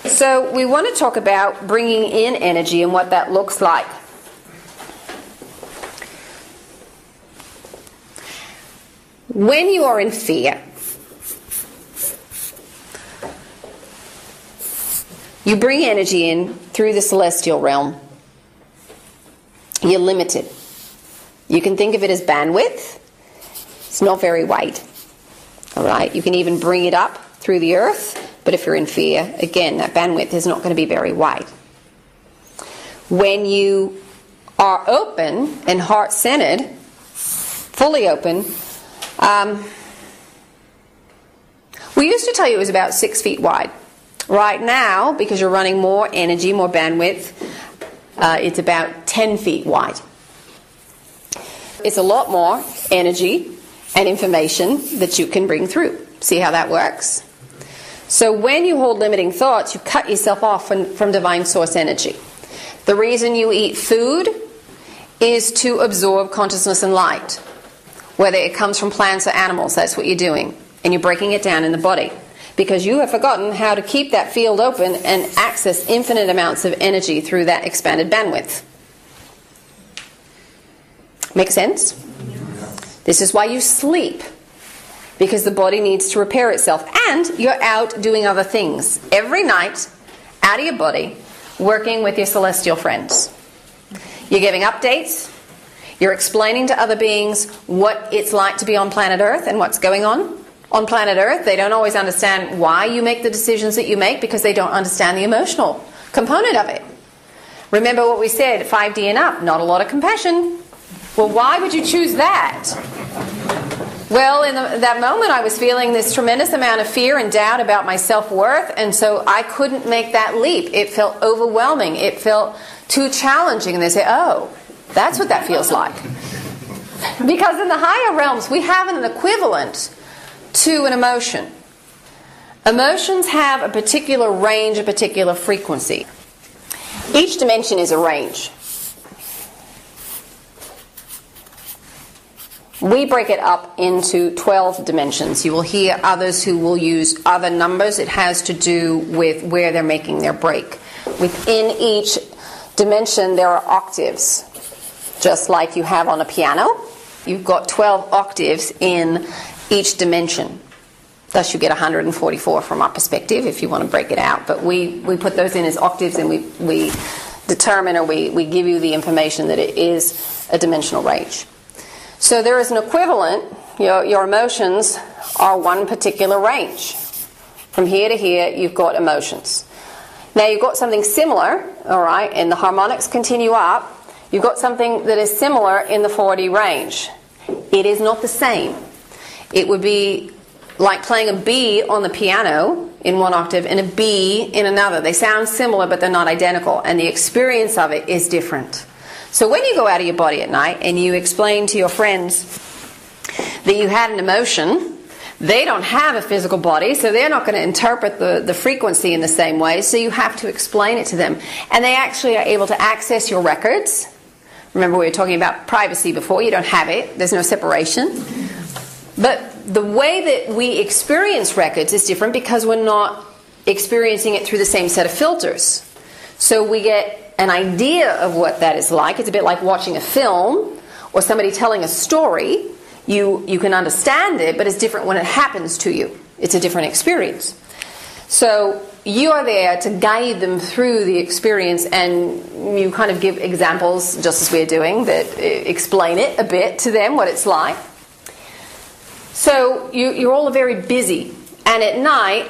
So we want to talk about bringing in energy and what that looks like. When you are in fear, you bring energy in through the celestial realm. You're limited. You can think of it as bandwidth. It's not very wide. All right. You can even bring it up through the earth, but if you're in fear, again, that bandwidth is not going to be very wide. When you are open and heart-centered, fully open, we used to tell you it was about 6 feet wide. Right now, because you're running more energy, more bandwidth, it's about 10 feet wide. It's a lot more energy and information that you can bring through. See how that works? So when you hold limiting thoughts, you cut yourself off from divine source energy. The reason you eat food is to absorb consciousness and light. Whether it comes from plants or animals, that's what you're doing. And you're breaking it down in the body. Because you have forgotten how to keep that field open and access infinite amounts of energy through that expanded bandwidth. Make sense? This is why you sleep. Because the body needs to repair itself. And you're out doing other things. Every night, out of your body, working with your celestial friends. You're giving updates. You're explaining to other beings what it's like to be on planet Earth and what's going on. On planet Earth, they don't always understand why you make the decisions that you make because they don't understand the emotional component of it. Remember what we said, 5D and up, not a lot of compassion. Well, why would you choose that? Well, in that moment I was feeling this tremendous amount of fear and doubt about my self-worth, and so I couldn't make that leap. It felt overwhelming. It felt too challenging. And they say, oh, that's what that feels like. Because in the higher realms, we have an equivalent to an emotion. Emotions have a particular range, a particular frequency. Each dimension is a range. We break it up into 12 dimensions. You will hear others who will use other numbers. It has to do with where they're making their break. Within each dimension there are octaves. Just like you have on a piano, you've got 12 octaves in each dimension. Thus you get 144 from our perspective if you want to break it out. But we put those in as octaves, and we determine, or we give you the information that it is a dimensional range. So there is an equivalent. Your emotions are one particular range. From here to here you've got emotions. Now you've got something similar, all right, and the harmonics continue up. You've got something that is similar in the 4D range. It is not the same. It would be like playing a B on the piano in one octave and a B in another. They sound similar, but they're not identical, and the experience of it is different. So when you go out of your body at night and you explain to your friends that you had an emotion, they don't have a physical body, so they're not going to interpret the frequency in the same way, so you have to explain it to them. And they actually are able to access your records. Remember, we were talking about privacy before. You don't have it. There's no separation. But the way that we experience records is different because we're not experiencing it through the same set of filters. So we get an idea of what that is like. It's a bit like watching a film or somebody telling a story. You can understand it, but it's different when it happens to you. It's a different experience. So you are there to guide them through the experience, and you kind of give examples, just as we're doing, that explain it a bit to them, what it's like. So you're all very busy, and at night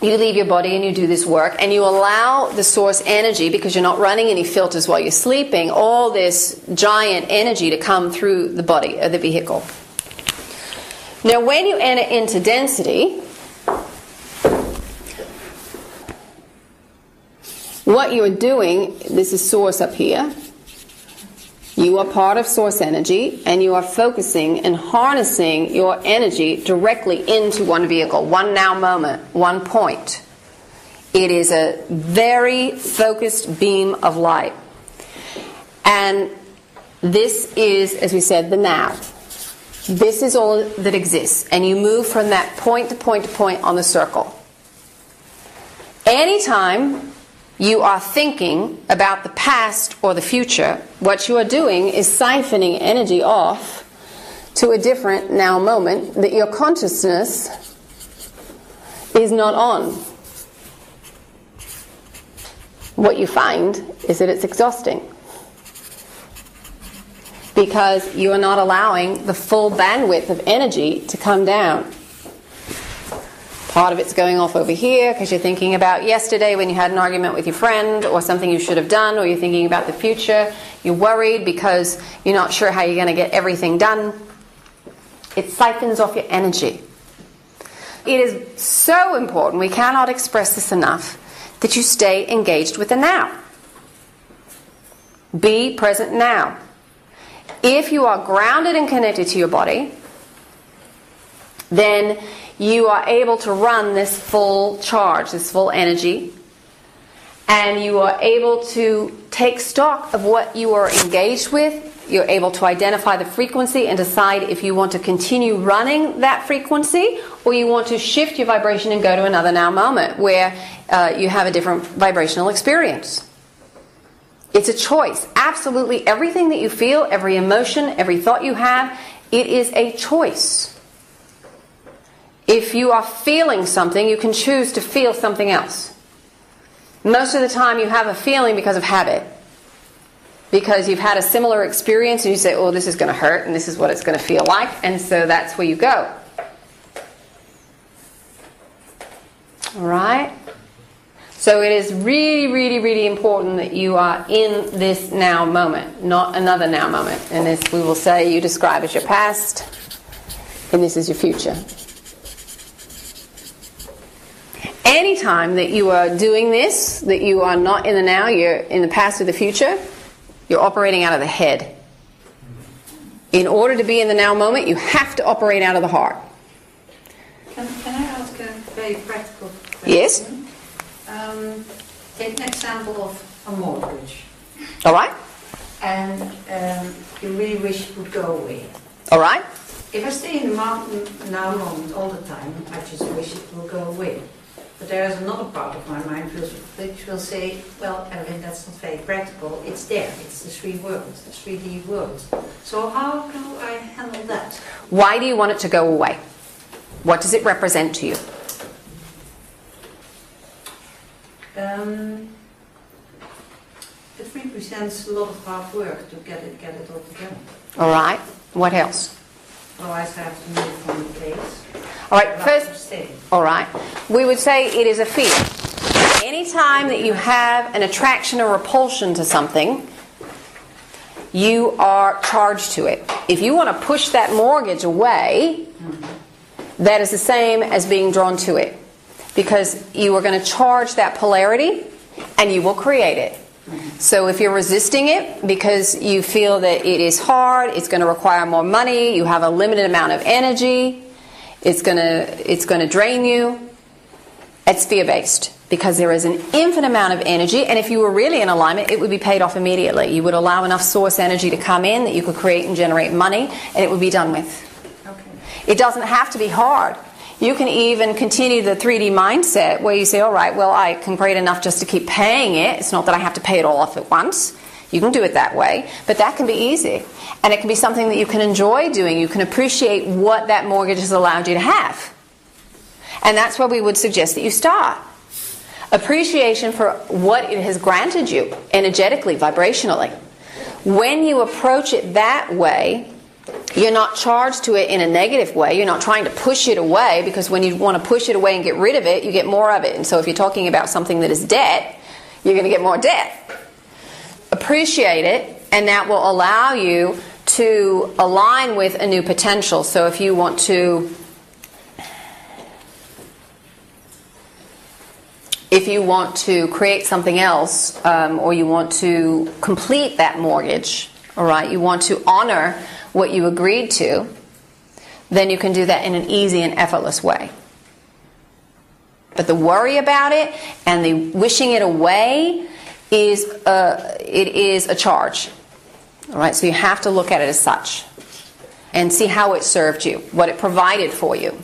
you leave your body and you do this work, and you allow the source energy, because you're not running any filters while you're sleeping, all this giant energy to come through the body or the vehicle. Now when you enter into density, what you're doing, this is source up here, You are part of source energy, and you are focusing and harnessing your energy directly into one vehicle, one now moment, one point. It is a very focused beam of light. And this is, as we said, the now. This is all that exists. And you move from that point to point to point on the circle. Anytime you are thinking about the past or the future, what you are doing is siphoning energy off to a different now moment that your consciousness is not on. What you find is that it's exhausting, because you are not allowing the full bandwidth of energy to come down. Part of it's going off over here because you're thinking about yesterday when you had an argument with your friend, or something you should have done, or you're thinking about the future. You're worried because you're not sure how you're going to get everything done. It siphons off your energy. It is so important, we cannot express this enough, that you stay engaged with the now. Be present now. If you are grounded and connected to your body, then you are able to run this full charge, this full energy, and you are able to take stock of what you are engaged with. You're able to identify the frequency and decide if you want to continue running that frequency, or you want to shift your vibration and go to another now moment where you have a different vibrational experience. It's a choice. Absolutely everything that you feel, every emotion, every thought you have, it is a choice. If you are feeling something, you can choose to feel something else. Most of the time you have a feeling because of habit. Because you've had a similar experience and you say, oh, this is going to hurt and this is what it's going to feel like. And so that's where you go. Alright? So it is really, really, really important that you are in this now moment, not another now moment. And this we will say you describe as your past, and this is your future. Anytime that you are doing this, that you are not in the now, you're in the past or the future, you're operating out of the head. In order to be in the now moment, you have to operate out of the heart. Can I ask a very practical question? Yes? Take an example of a mortgage. All right? And you really wish it would go away. All right? If I stay in the now moment all the time, I just wish it will go away. But there is another part of my mind which will say, well, Evelyn, that's not very practical. It's there. It's the three worlds, the 3D world. So how do I handle that? Why do you want it to go away? What does it represent to you? It represents a lot of hard work to get it all together. All right. What else? Otherwise I have to move from the place. All right. First, all right. We would say it is a fear. Anytime that you have an attraction or repulsion to something, you are charged to it. If you want to push that mortgage away, that is the same as being drawn to it. Because you are going to charge that polarity and you will create it. So if you're resisting it because you feel that it is hard, it's going to require more money, you have a limited amount of energy, it's going to drain you, it's fear-based. Because there is an infinite amount of energy, and if you were really in alignment, it would be paid off immediately. You would allow enough source energy to come in that you could create and generate money, and it would be done with. Okay. It doesn't have to be hard. You can even continue the 3D mindset where you say, all right, well, I can create enough just to keep paying it. It's not that I have to pay it all off at once. You can do it that way, but that can be easy. And it can be something that you can enjoy doing. You can appreciate what that mortgage has allowed you to have. And that's where we would suggest that you start. Appreciation for what it has granted you, energetically, vibrationally. When you approach it that way, you're not charged to it in a negative way. You're not trying to push it away, because when you want to push it away and get rid of it, you get more of it. And so if you're talking about something that is debt, you're going to get more debt. Appreciate it, and that will allow you to align with a new potential. So if you want to create something else, or you want to complete that mortgage, all right, you want to honor what you agreed to, then you can do that in an easy and effortless way. But the worry about it and the wishing it away is a charge. All right, so you have to look at it as such and see how it served you, what it provided for you.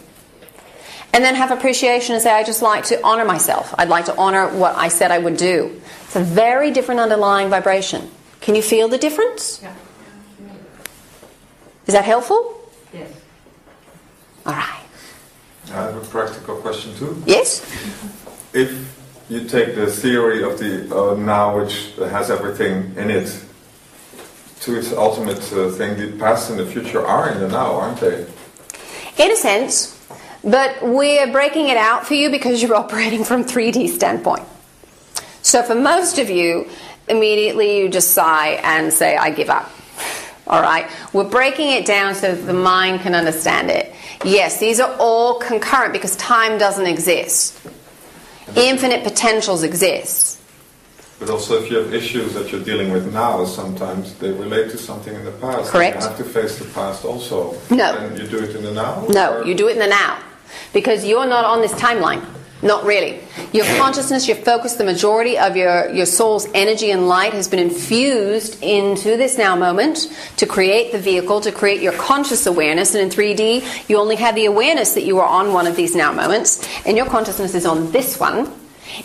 And then have appreciation and say, I just like to honor myself. I'd like to honor what I said I would do. It's a very different underlying vibration. Can you feel the difference? Yeah. Is that helpful? Yes. All right. I have a practical question too. Yes? If you take the theory of the now, which has everything in it, to its ultimate thing, the past and the future are in the now, aren't they? In a sense. But we're breaking it out for you because you're operating from 3D standpoint. So for most of you, immediately you just sigh and say, I give up. All right? We're breaking it down so that the mind can understand it. Yes, these are all concurrent because time doesn't exist. Infinite potentials exist. But also if you have issues that you're dealing with now, sometimes they relate to something in the past. Correct. You have to face the past also. No. And you do it in the now? No, or? you do it in the now. Because you're not on this timeline. Not really. Your consciousness, your focus, the majority of your soul's energy and light has been infused into this now moment to create the vehicle, to create your conscious awareness. And in 3D, you only have the awareness that you are on one of these now moments, and your consciousness is on this one.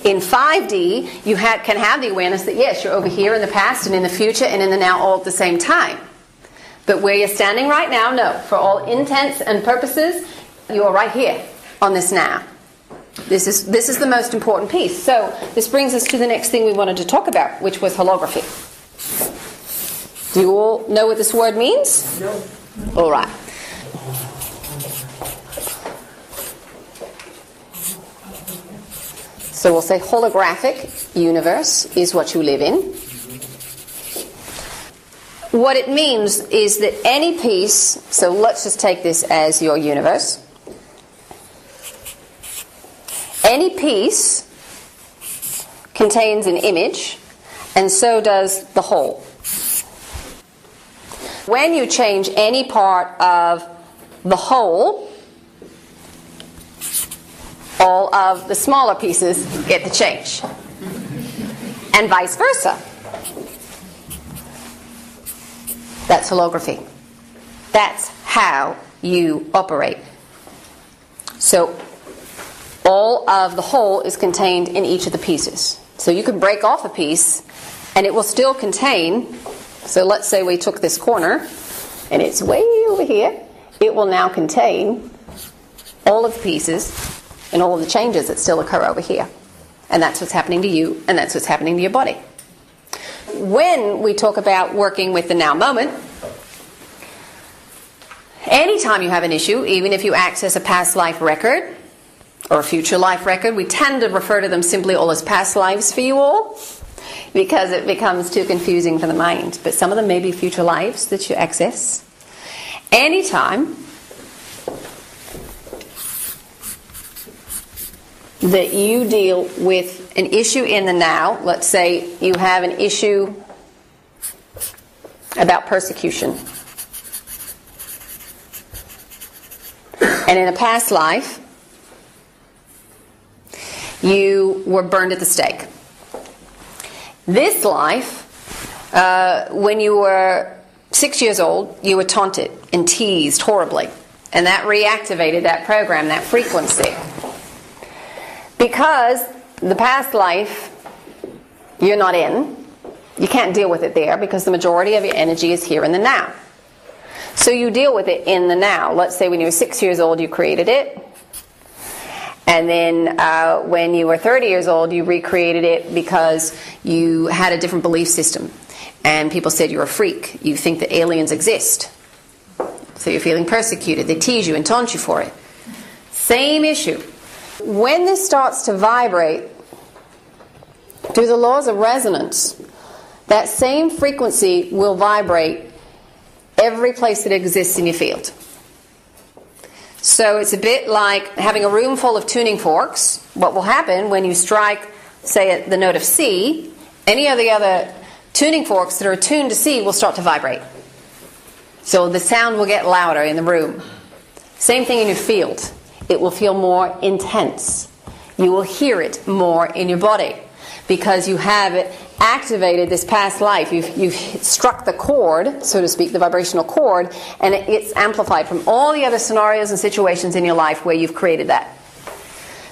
In 5D, you can have the awareness that, yes, you're over here in the past and in the future and in the now all at the same time. But where you're standing right now, no. For all intents and purposes, you are right here on this now. This is the most important piece. So this brings us to the next thing we wanted to talk about, which was holography. Do you all know what this word means? No. All right. So we'll say holographic universe is what you live in. What it means is that any piece, so let's just take this as your universe. Any piece contains an image, and so does the whole. When you change any part of the whole, all of the smaller pieces get the change. And vice versa. That's holography. That's how you operate. So all of the whole is contained in each of the pieces. So you can break off a piece and it will still contain, so let's say we took this corner and it's way over here, it will now contain all of the pieces and all of the changes that still occur over here. And that's what's happening to you, and that's what's happening to your body. When we talk about working with the now moment, anytime you have an issue, even if you access a past life record or a future life record, we tend to refer to them simply all as past lives for you all because it becomes too confusing for the mind. But some of them may be future lives that you access. Anytime that you deal with an issue in the now, let's say you have an issue about persecution. And in a past life, you were burned at the stake. This life, when you were 6 years old, you were taunted and teased horribly. And that reactivated that program, that frequency. Because the past life you're not in, you can't deal with it there because the majority of your energy is here in the now. So you deal with it in the now. Let's say when you were 6 years old, you created it. And then when you were 30 years old, you recreated it because you had a different belief system. And people said you're a freak. You think that aliens exist. So you're feeling persecuted. They tease you and taunt you for it. Same issue. When this starts to vibrate through the laws of resonance, that same frequency will vibrate every place that exists in your field. So it's a bit like having a room full of tuning forks. What will happen when you strike, say, the note of C, any of the other tuning forks that are attuned to C will start to vibrate. So the sound will get louder in the room. Same thing in your field. It will feel more intense. You will hear it more in your body because you have it activated this past life. You've struck the chord, so to speak, the vibrational chord, and it's amplified from all the other scenarios and situations in your life where you've created that.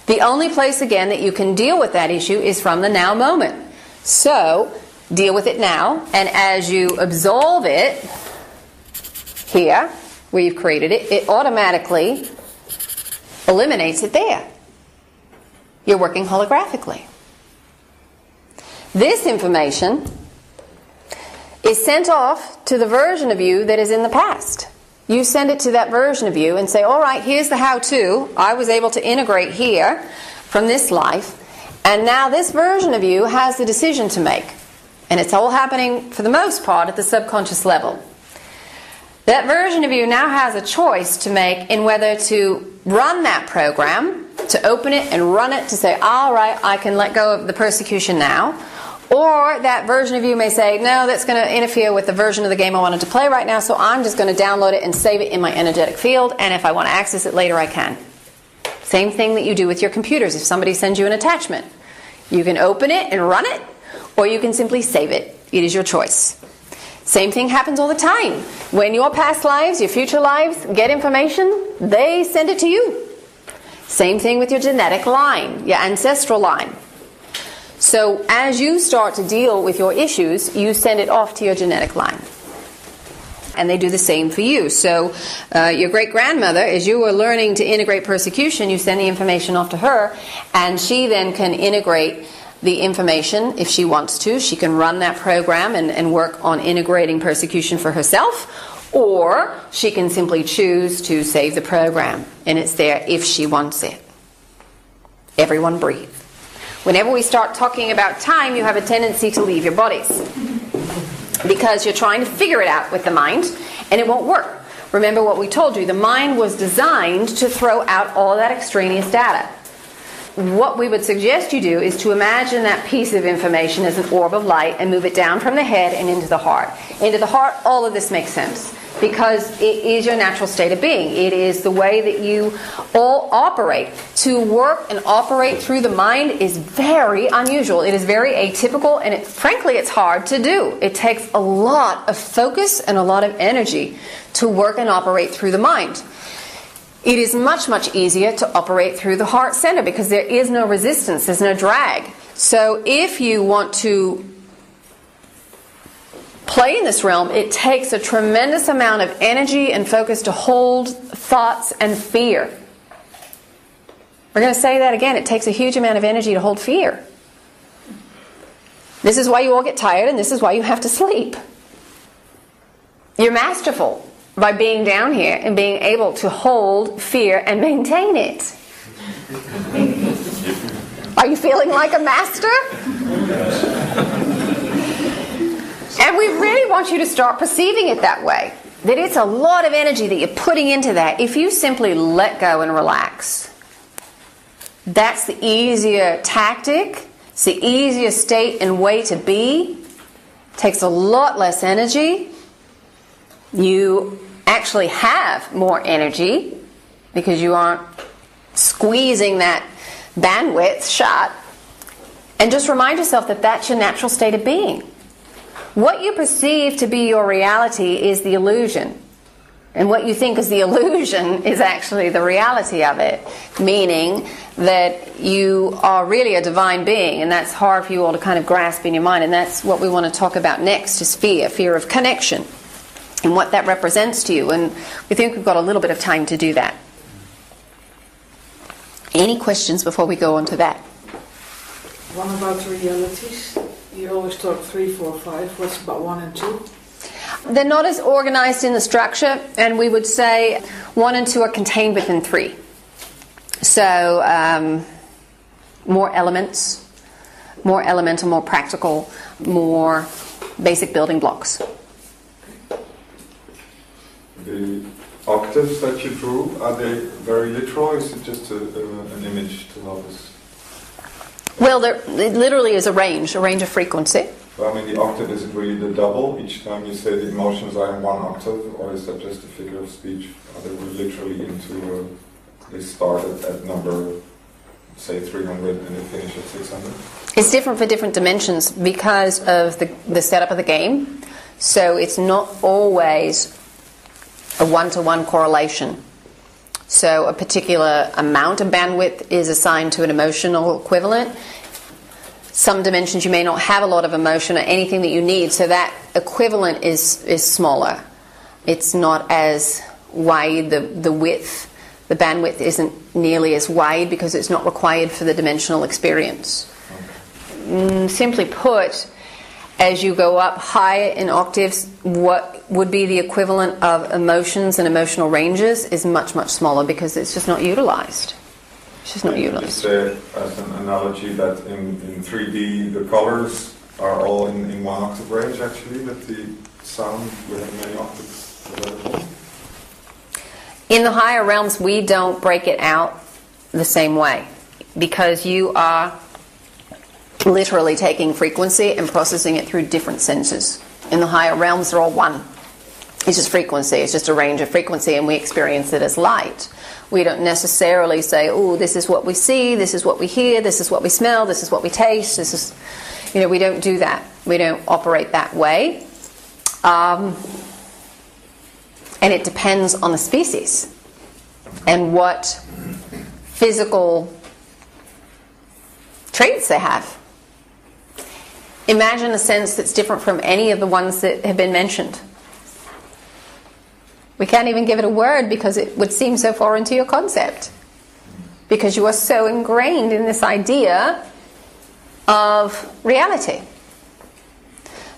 The only place, again, that you can deal with that issue is from the now moment. So, deal with it now, and as you absolve it here, where you've created it, it automatically eliminates it there. You're working holographically. This information is sent off to the version of you that is in the past. You send it to that version of you and say, all right, here's the how-to. I was able to integrate here from this life, and now this version of you has the decision to make. And it's all happening, for the most part, at the subconscious level. That version of you now has a choice to make in whether to run that program, to open it and run it, to say, all right, I can let go of the persecution now. Or that version of you may say, no, that's going to interfere with the version of the game I wanted to play right now, so I'm just going to download it and save it in my energetic field, and if I want to access it later, I can. Same thing that you do with your computers. If somebody sends you an attachment, you can open it and run it, or you can simply save it. It is your choice. Same thing happens all the time. When your past lives, your future lives get information, they send it to you. Same thing with your genetic line, your ancestral line. So as you start to deal with your issues, you send it off to your genetic line. And they do the same for you. So your great-grandmother, as you were learning to integrate persecution, you send the information off to her, and she then can integrate the information if she wants to. She can run that program and work on integrating persecution for herself, or she can simply choose to save the program, and it's there if she wants it. Everyone breathe. Whenever we start talking about time, you have a tendency to leave your bodies because you're trying to figure it out with the mind, and it won't work. Remember what we told you. The mind was designed to throw out all that extraneous data. What we would suggest you do is to imagine that piece of information as an orb of light and move it down from the head and into the heart. Into the heart, all of this makes sense because it is your natural state of being. It is the way that you all operate. To work and operate through the mind is very unusual. It is very atypical, and frankly, it's hard to do. It takes a lot of focus and a lot of energy to work and operate through the mind. It is much, much easier to operate through the heart center because there is no resistance, there's no drag. So if you want to play in this realm, it takes a tremendous amount of energy and focus to hold thoughts and fear. We're going to say that again. It takes a huge amount of energy to hold fear. This is why you all get tired, and this is why you have to sleep. You're masterful by being down here and being able to hold fear and maintain it. Are you feeling like a master? And we really want you to start perceiving it that way. That it's a lot of energy that you're putting into that. If you simply let go and relax, that's the easier tactic. It's the easier state and way to be. It takes a lot less energy. You actually have more energy because you aren't squeezing that bandwidth shut. And just remind yourself that that's your natural state of being. What you perceive to be your reality is the illusion. And what you think is the illusion is actually the reality of it. Meaning that you are really a divine being, and that's hard for you all to kind of grasp in your mind. And that's what we want to talk about next, is fear. Fear of connection. And what that represents to you. And we think we've got a little bit of time to do that. Any questions before we go on to that? One about realities. You always talk 3, 4, 5. What's about 1 and 2? They're not as organized in the structure, and we would say 1 and 2 are contained within 3. So more elements, more elemental, more practical, more basic building blocks. The octaves that you drew, are they very literal, or is it just an image to help us? Well, it literally is a range of frequency. Well, I mean, the octave, is it really the double each time you say the emotions are in one octave, or is that just a figure of speech? Are they literally into, they start at number, say 300 and they finish at 600? It's different for different dimensions because of the setup of the game. So it's not always a one-to-one correlation. So a particular amount of bandwidth is assigned to an emotional equivalent. Some dimensions you may not have a lot of emotion or anything that you need, so that equivalent is smaller. It's not as wide, the width, the bandwidth isn't nearly as wide because it's not required for the dimensional experience. Simply put, as you go up higher in octaves, what would be the equivalent of emotions and emotional ranges is much, much smaller because it's just not utilized. It's just not utilized. Just say, as an analogy, that in 3D the colors are all in one octave range, actually, that the sound will have many octaves available? In the higher realms, we don't break it out the same way because you are literally taking frequency and processing it through different senses. In the higher realms, they're all one. It's just frequency. It's just a range of frequency, and we experience it as light. We don't necessarily say, oh, this is what we see, this is what we hear, this is what we smell, this is what we taste, this is, we don't do that. We don't operate that way. And it depends on the species and what physical traits they have. Imagine a sense that's different from any of the ones that have been mentioned. We can't even give it a word because it would seem so foreign to your concept. Because you are so ingrained in this idea of reality.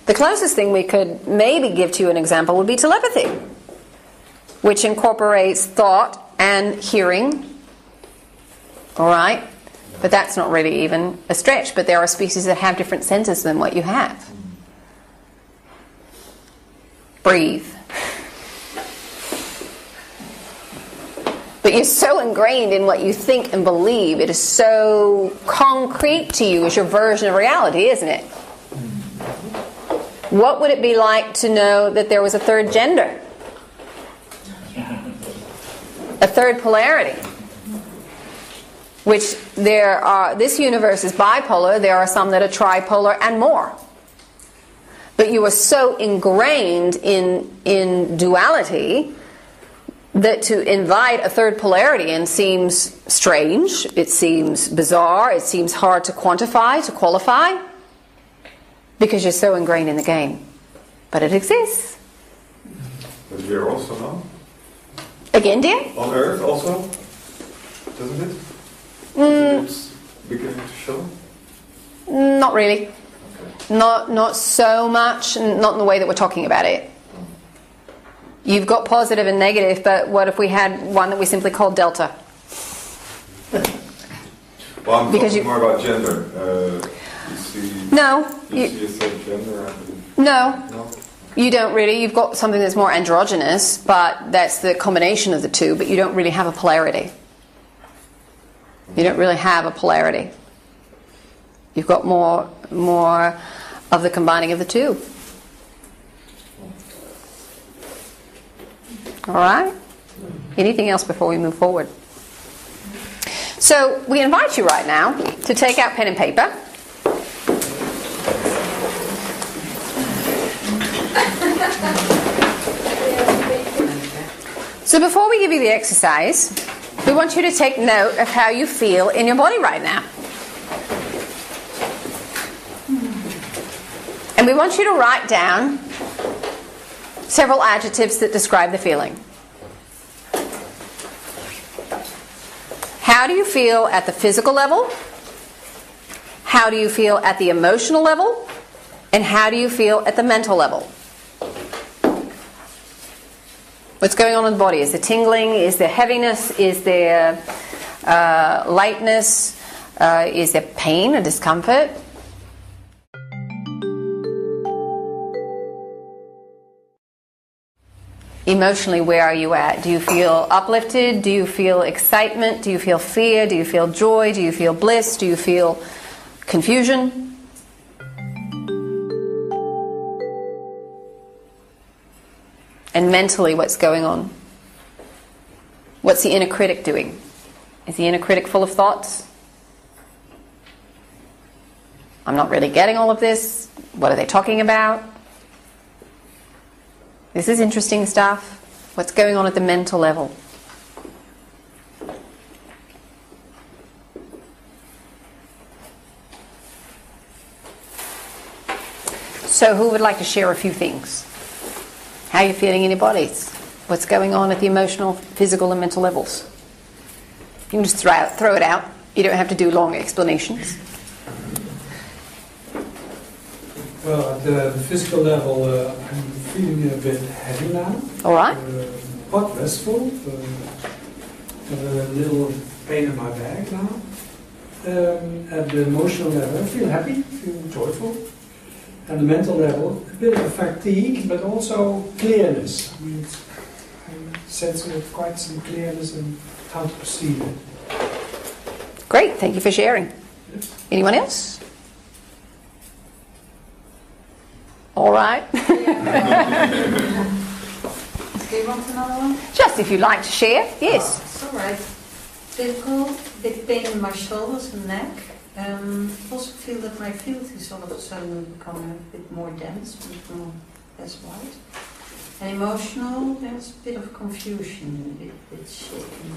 The closest thing we could maybe give to you an example would be telepathy, which incorporates thought and hearing. All right? But that's not really even a stretch. But there are species that have different senses than what you have. Breathe. But you're so ingrained in what you think and believe. It is so concrete to you as your version of reality, isn't it? What would it be like to know that there was a third gender? A third polarity? Which there are, this universe is bipolar, there are some that are tripolar and more. But you are so ingrained in duality that to invite a third polarity in seems strange, it seems bizarre, it seems hard to quantify, to qualify, because you're so ingrained in the game. But it exists. But here also, no? Again, dear? On Earth also? Doesn't it? It's beginning to show? Not really. Okay. Not so much, not in the way that we're talking about it. You've got positive and negative, but what if we had one that we simply called delta? Well, I'm talking more about gender. You see a third gender? No, you don't really. You've got something that's more androgynous, but that's the combination of the two, but you don't really have a polarity. You don't really have a polarity. You've got more of the combining of the two. All right? Anything else before we move forward? So we invite you right now to take out pen and paper. So before we give you the exercise, we want you to take note of how you feel in your body right now. And we want you to write down several adjectives that describe the feeling. How do you feel at the physical level? How do you feel at the emotional level? And how do you feel at the mental level? What's going on in the body? Is there tingling? Is there heaviness? Is there lightness? Is there pain or discomfort? Emotionally, where are you at? Do you feel uplifted? Do you feel excitement? Do you feel fear? Do you feel joy? Do you feel bliss? Do you feel confusion? And mentally, what's going on? What's the inner critic doing? Is the inner critic full of thoughts? I'm not really getting all of this. What are they talking about? This is interesting stuff. What's going on at the mental level? So who would like to share a few things? How are you feeling in your bodies? What's going on at the emotional, physical, and mental levels? You can just throw it out. You don't have to do long explanations. Well, at the physical level, I'm feeling a bit heavy now. All right. Quite restful. Have a little pain in my back now. At the emotional level, I feel happy, feel joyful. At the mental level, a bit of fatigue, but also clearness. I mean, I'm sensing quite some clearness in how to perceive it. Great, thank you for sharing. Yes. Anyone else? All right. Do you want another one? Just if you'd like to share, yes. It's all right. Physical, big pain in my shoulders and neck. I also feel that my field is all of a sudden becoming a bit more dense, a bit more less white. And emotional, there's a bit of confusion, a bit shaking.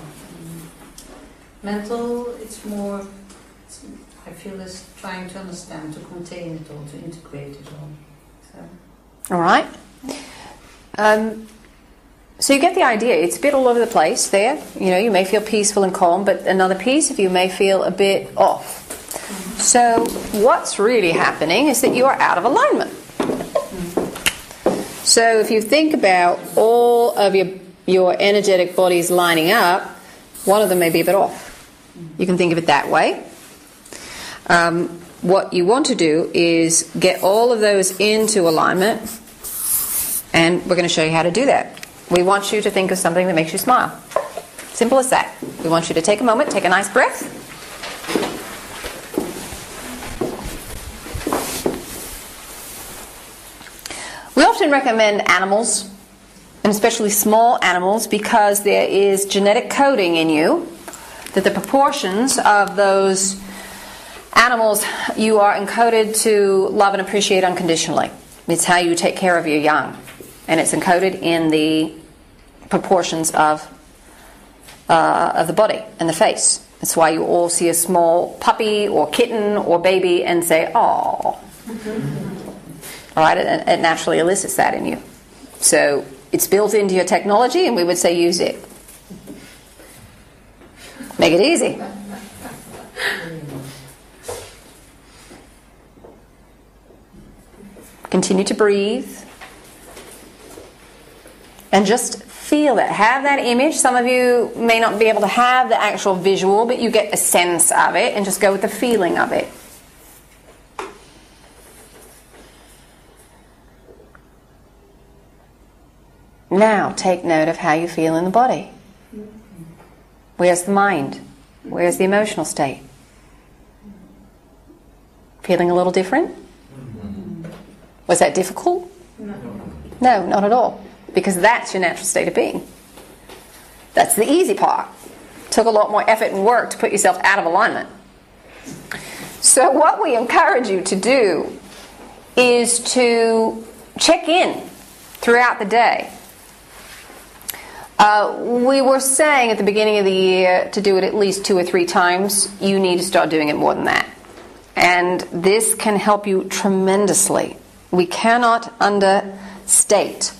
Mental, it's more, I feel as trying to understand, to contain it all, to integrate it all. So. All right. So you get the idea. It's a bit all over the place there. You know, you may feel peaceful and calm, but another piece of you may feel a bit off. So what's really happening is that you are out of alignment. So if you think about all of your energetic bodies lining up, one of them may be a bit off. You can think of it that way. What you want to do is get all of those into alignment, and we're going to show you how to do that. We want you to think of something that makes you smile. Simple as that. We want you to take a moment, take a nice breath. We often recommend animals, and especially small animals, because there is genetic coding in you that the proportions of those animals you are encoded to love and appreciate unconditionally. It's how you take care of your young, and it's encoded in the proportions of the body and the face. That's why you all see a small puppy or kitten or baby and say, "Aww." All right, it naturally elicits that in you. So it's built into your technology, and we would say use it. Make it easy. Continue to breathe. And just feel it. Have that image. Some of you may not be able to have the actual visual, but you get a sense of it, and just go with the feeling of it. Now, take note of how you feel in the body. Where's the mind? Where's the emotional state? Feeling a little different? Was that difficult? No, not at all. Because that's your natural state of being. That's the easy part. Took a lot more effort and work to put yourself out of alignment. So what we encourage you to do is to check in throughout the day. We were saying at the beginning of the year to do it at least 2 or 3 times. You need to start doing it more than that. And this can help you tremendously. We cannot understate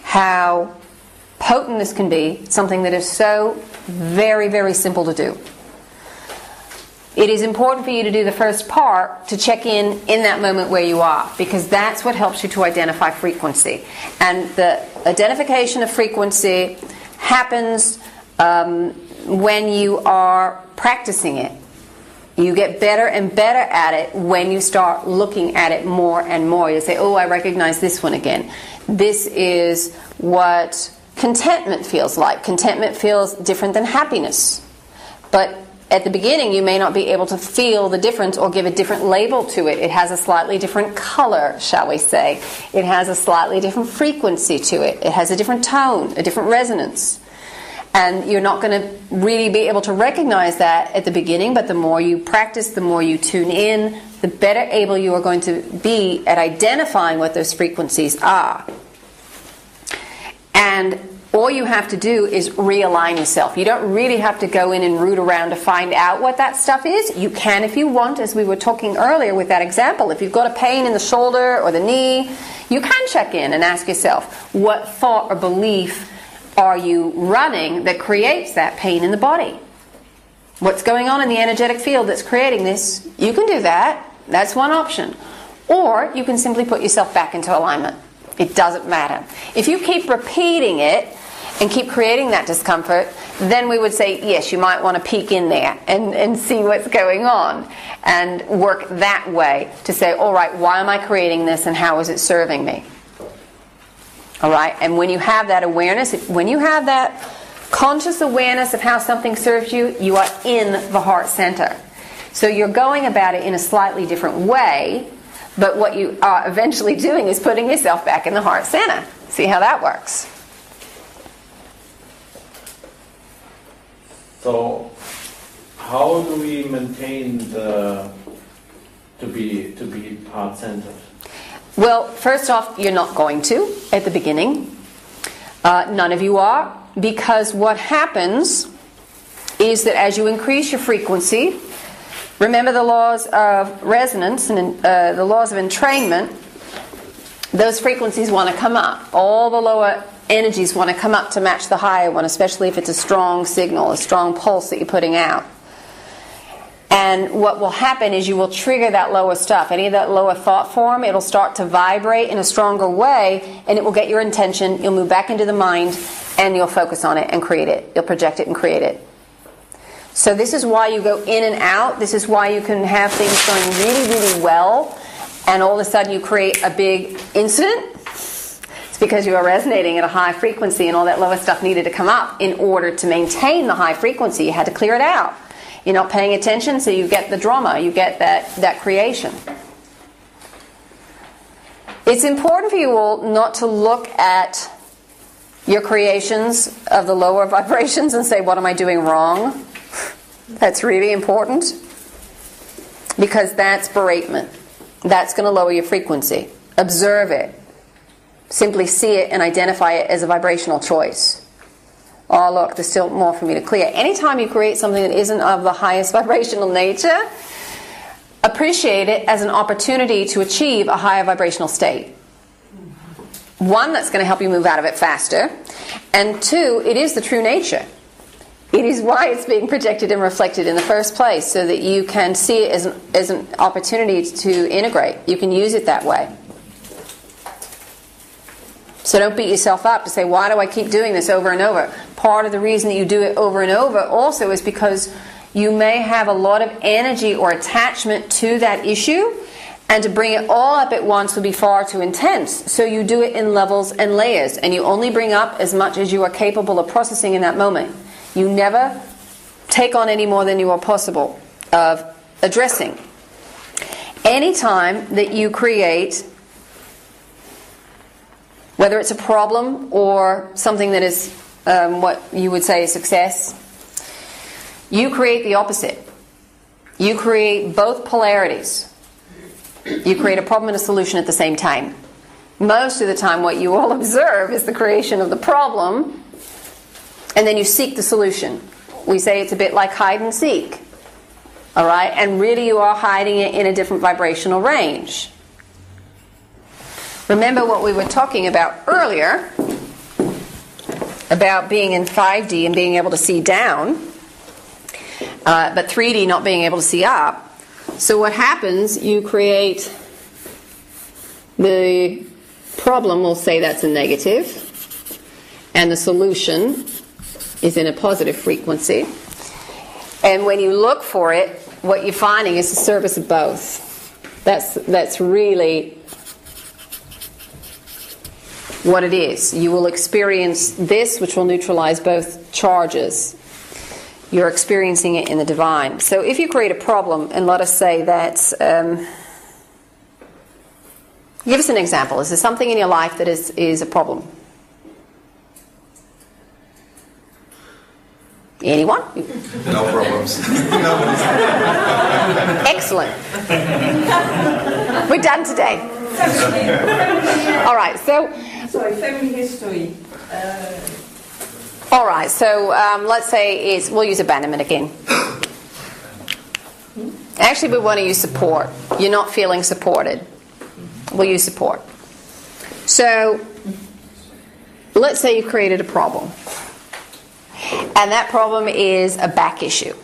how potent this can be, something that is so very, very simple to do. It is important for you to do the first part, to check in that moment where you are, because that's what helps you to identify frequency. And the identification of frequency happens when you are practicing it. You get better and better at it when you start looking at it more and more. You say, "Oh, I recognize this one again." This is what contentment feels like. Contentment feels different than happiness. But at the beginning you may not be able to feel the difference or give a different label to it. It has a slightly different color, shall we say. It has a slightly different frequency to it. It has a different tone, a different resonance. And you're not going to really be able to recognize that at the beginning, but the more you practice, the more you tune in, the better able you are going to be at identifying what those frequencies are. And all you have to do is realign yourself. You don't really have to go in and root around to find out what that stuff is. You can if you want, as we were talking earlier with that example. If you've got a pain in the shoulder or the knee, you can check in and ask yourself, what thought or belief are you running that creates that pain in the body? What's going on in the energetic field that's creating this? You can do that. That's one option. Or you can simply put yourself back into alignment. It doesn't matter. If you keep repeating it and keep creating that discomfort, then we would say, yes, you might want to peek in there and see what's going on and work that way to say, all right, why am I creating this and how is it serving me? All right, and when you have that awareness, when you have that conscious awareness of how something serves you, you are in the heart center. So you're going about it in a slightly different way, but what you are eventually doing is putting yourself back in the heart center. See how that works? So, how do we maintain to be heart centered? Well, first off, you're not going to at the beginning. None of you are, because what happens is that as you increase your frequency, remember the laws of resonance and the laws of entrainment, those frequencies want to come up. All the lower energies want to come up to match the higher one, especially if it's a strong signal, a strong pulse that you're putting out. And what will happen is you will trigger that lower stuff. Any of that lower thought form, it'll start to vibrate in a stronger way, and it will get your intention. You'll move back into the mind, and you'll focus on it and create it. You'll project it and create it. So this is why you go in and out. This is why you can have things going really, really well, and all of a sudden you create a big incident. It's because you are resonating at a high frequency, and all that lower stuff needed to come up in order to maintain the high frequency. You had to clear it out. You're not paying attention, so you get the drama, you get that creation. It's important for you all not to look at your creations of the lower vibrations and say, what am I doing wrong? That's really important, because that's beratement. That's going to lower your frequency. Observe it. Simply see it and identify it as a vibrational choice. Oh, look, there's still more for me to clear. Anytime you create something that isn't of the highest vibrational nature, appreciate it as an opportunity to achieve a higher vibrational state. One, that's going to help you move out of it faster. And two, it is the true nature. It is why it's being projected and reflected in the first place, so that you can see it as an opportunity to integrate. You can use it that way. So don't beat yourself up to say, why do I keep doing this over and over? Part of the reason that you do it over and over also is because you may have a lot of energy or attachment to that issue, and to bring it all up at once would be far too intense. So you do it in levels and layers, and you only bring up as much as you are capable of processing in that moment. You never take on any more than you are possible of addressing. Anytime that you create, whether it's a problem or something that is what you would say a success, you create the opposite. You create both polarities. You create a problem and a solution at the same time. Most of the time what you all observe is the creation of the problem, and then you seek the solution. We say it's a bit like hide and seek. All right? And really you are hiding it in a different vibrational range. Remember what we were talking about earlier about being in 5D and being able to see down, but 3D not being able to see up. So what happens, you create the problem, we'll say that's a negative, and the solution is in a positive frequency. And when you look for it, what you're finding is the service of both. That's really what it is. You will experience this, which will neutralize both charges. you're experiencing it in the divine. So if you create a problem, and let us say that, give us an example. Is there something in your life that is a problem? Anyone? No problems. Excellent. We're done today. All right, so... Sorry, family history. All right, so let's say we'll use abandonment again. Actually, we want to use support. You're not feeling supported. We'll use support. So, let's say you've created a problem. And that problem is a back issue.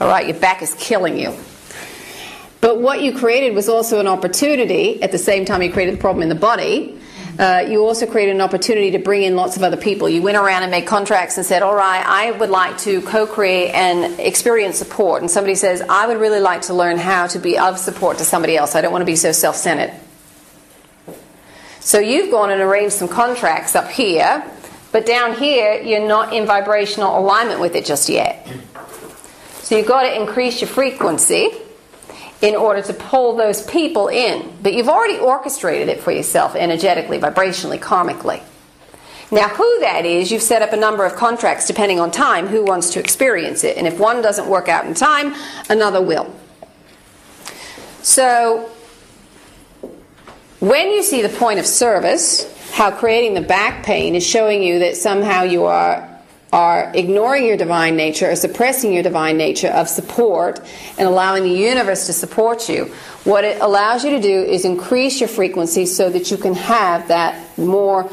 All right, your back is killing you. But what you created was also an opportunity, at the same time you created the problem in the body, you also created an opportunity to bring in lots of other people. You went around and made contracts and said, all right, I would like to co-create and experience support. And somebody says, I would really like to learn how to be of support to somebody else. I don't want to be so self-centered. So you've gone and arranged some contracts up here, but down here, you're not in vibrational alignment with it just yet. So you've got to increase your frequency in order to pull those people in. But you've already orchestrated it for yourself energetically, vibrationally, karmically. Now who that is, you've set up a number of contracts depending on time, who wants to experience it. And if one doesn't work out in time, another will. So when you see the point of service, how creating the back pain is showing you that somehow you are ignoring your divine nature or suppressing your divine nature of support and allowing the universe to support you. What it allows you to do is increase your frequency so that you can have that more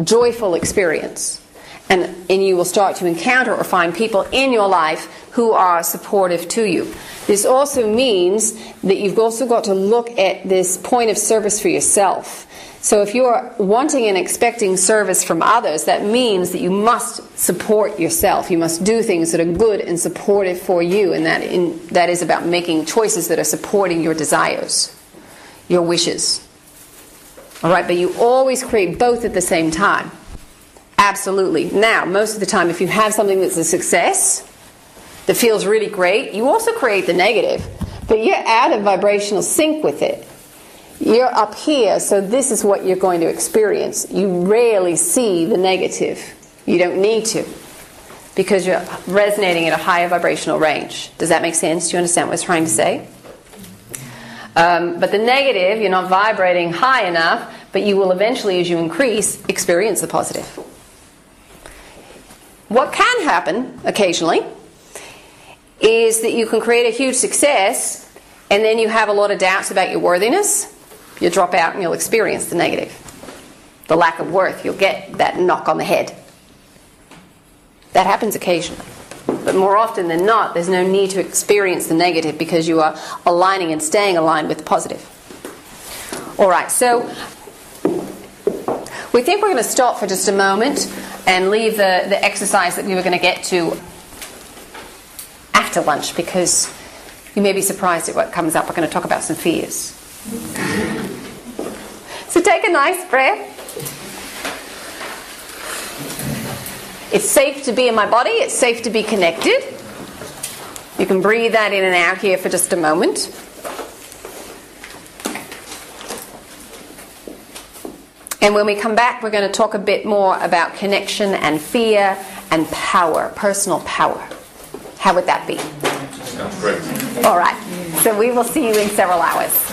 joyful experience. And you will start to encounter or find people in your life who are supportive to you. This also means that you've also got to look at this point of service for yourself. So if you're wanting and expecting service from others, that means that you must support yourself. You must do things that are good and supportive for you, and that is about making choices that are supporting your desires, your wishes. All right, but you always create both at the same time. Absolutely. Now, most of the time, if you have something that's a success, that feels really great, you also create the negative, but you're out of vibrational sync with it. You're up here, so this is what you're going to experience. You rarely see the negative. You don't need to, because you're resonating at a higher vibrational range. Does that make sense? Do you understand what I was trying to say? But the negative, you're not vibrating high enough, but you will eventually, as you increase, experience the positive. What can happen occasionally is that you can create a huge success, and then you have a lot of doubts about your worthiness. You'll drop out and you'll experience the negative. The lack of worth, you'll get that knock on the head. That happens occasionally. But more often than not, there's no need to experience the negative because you are aligning and staying aligned with the positive. Alright, so we think we're going to stop for just a moment and leave the exercise that we were going to get to after lunch, because you may be surprised at what comes up. We're going to talk about some fears. So take a nice breath. It's safe to be in my body. It's safe to be connected. You can breathe that in and out here for just a moment. And when we come back, we're going to talk a bit more about connection and fear and power, personal power. How would that be? Sounds great. All right. So we will see you in several hours.